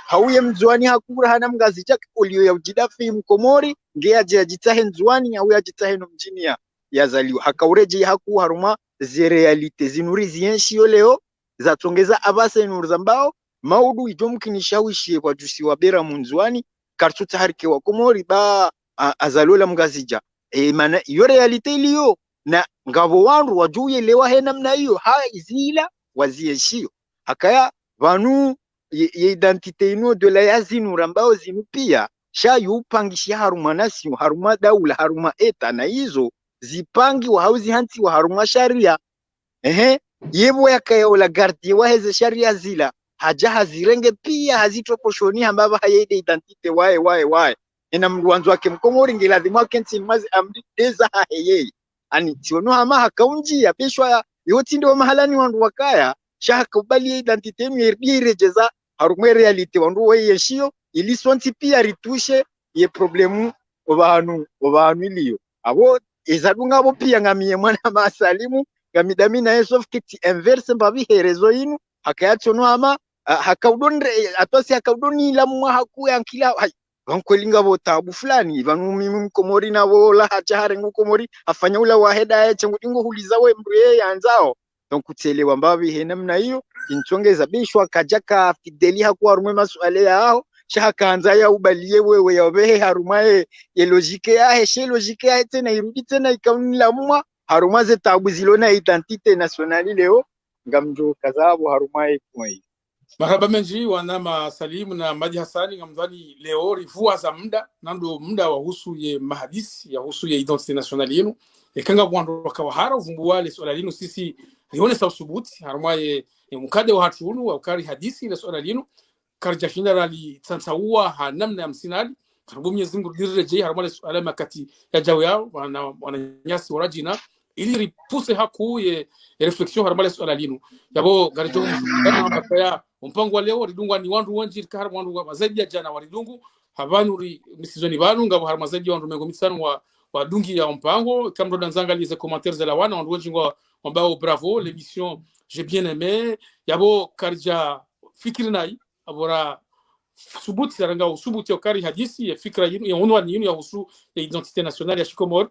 hauye mzwani hakura hana mgazi chake ulio ya jidafi Mkomori ngea jitahe mzwani au ya jitahe no mjini ya zaliwa hakaureje haku haruma ze realite zinuri zienshi yo leo zatongeza abase nuru zambao maudu ijomkinishawishi kwa jusi wa bera munzwani kartuta harike wa Komori ba azalola mgazija mana iyo realite iliyo na ngabo wandu wajuye lewa he namna hiyo haizila wazieshio hakaya vanu ye identite ino de la yazinu rambao zinu pia sha yupangishi haruma nasi haruma daula haruma eta na hizo zipangi wa hauzi hanti wa haruma sharia yebo yakaya ola gardie wa heze sharia zila haja hazirenge pia hazitoposhoni ambaba hayede identite wae ina mwanzo wake Mkomori ngiladhimwa kensi mazi amdeza hayeye ani siono hama hakaunji ya peshwa yoti ndio mahalani wandu wakaya shaka ubali identite mirejeza harumwe realite wandu weyeshio ili sonti pia ritushe ye problemu obanu iliyo abo ezadunga abo pia ngamie mwana masalimu ngamidami na yesof kiti inverse mbabi herezo inu hakayacho no ama hakaudonre atosi hakaudoni la mwa haku yankila wankwelinga bo tabu fulani vanu mimi mkomori na bola hachare ngukomori afanya ula waheda ya chengudingo huliza we mbuye yanzao donc kutelewa mbabi he namna hiyo inchongeza bishwa kajaka fideli hakuwa rumwe masuale yao shaka anza ya ubalie wewe yabehe harumaye ye logique ya he logique ya tena irudi tena ikaunila mwa harumaze tabu zilona identite nationali leo ngamjo kazabo harumaye kwa hiyo. Marhaba menji wanama Salimu na Madi Hassani ngamdhani leo rivua za muda nando muda wahusu ye mahadisi ya husu ye identite nationale yenu ekanga bwando wakawahara uvumbuwale swala linu sisi lione sa usubuti harumaye mukade wa hatunu wa ukari hadisi la swala linu karja generali tsansaua hanamna ya msinali karibu Mwenyezi Mungu dirije harumaye swala makati ya jawi yao wananyasi warajina ili ripuse haku ye reflexion harumaye swala linu yabo garijo mbakaya mpango wa leo ridungwa ni wandu wanji kar wandu wa zaidi ya jana waridungu habanuri misizoni banu ngabo harma zaidi wandu mengo mitsano wa dungi ya mpango kamdo danzanga les commentaires de la wana wandu wanji ngo ambao bravo l'émission j'ai bien aimé yabo karja fikrinai abora subuti saranga subuti okari hadisi ya fikra yinu ya unwa yinu ya husu ya identité nationale ya Shikomor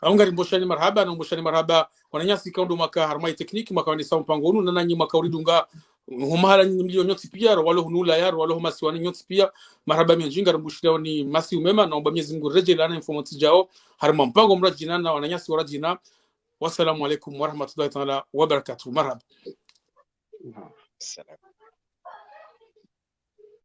aungari mboshani marhaba na mboshani marhaba wananyasi kaundo maka harmai technique maka wani sa mpango unu na nanyi maka uridunga humara milioni nyoti pia walo hunula yaro walo masiwani nyoti pia marhaba menjinga rumbushira ni masi umema na Mwenyezi Mungu reje lana information jao harma mpango mrajina na wananyasi warajina wassalamu alaikum warahmatullahi ta'ala wabarakatuh marhaba. Salam.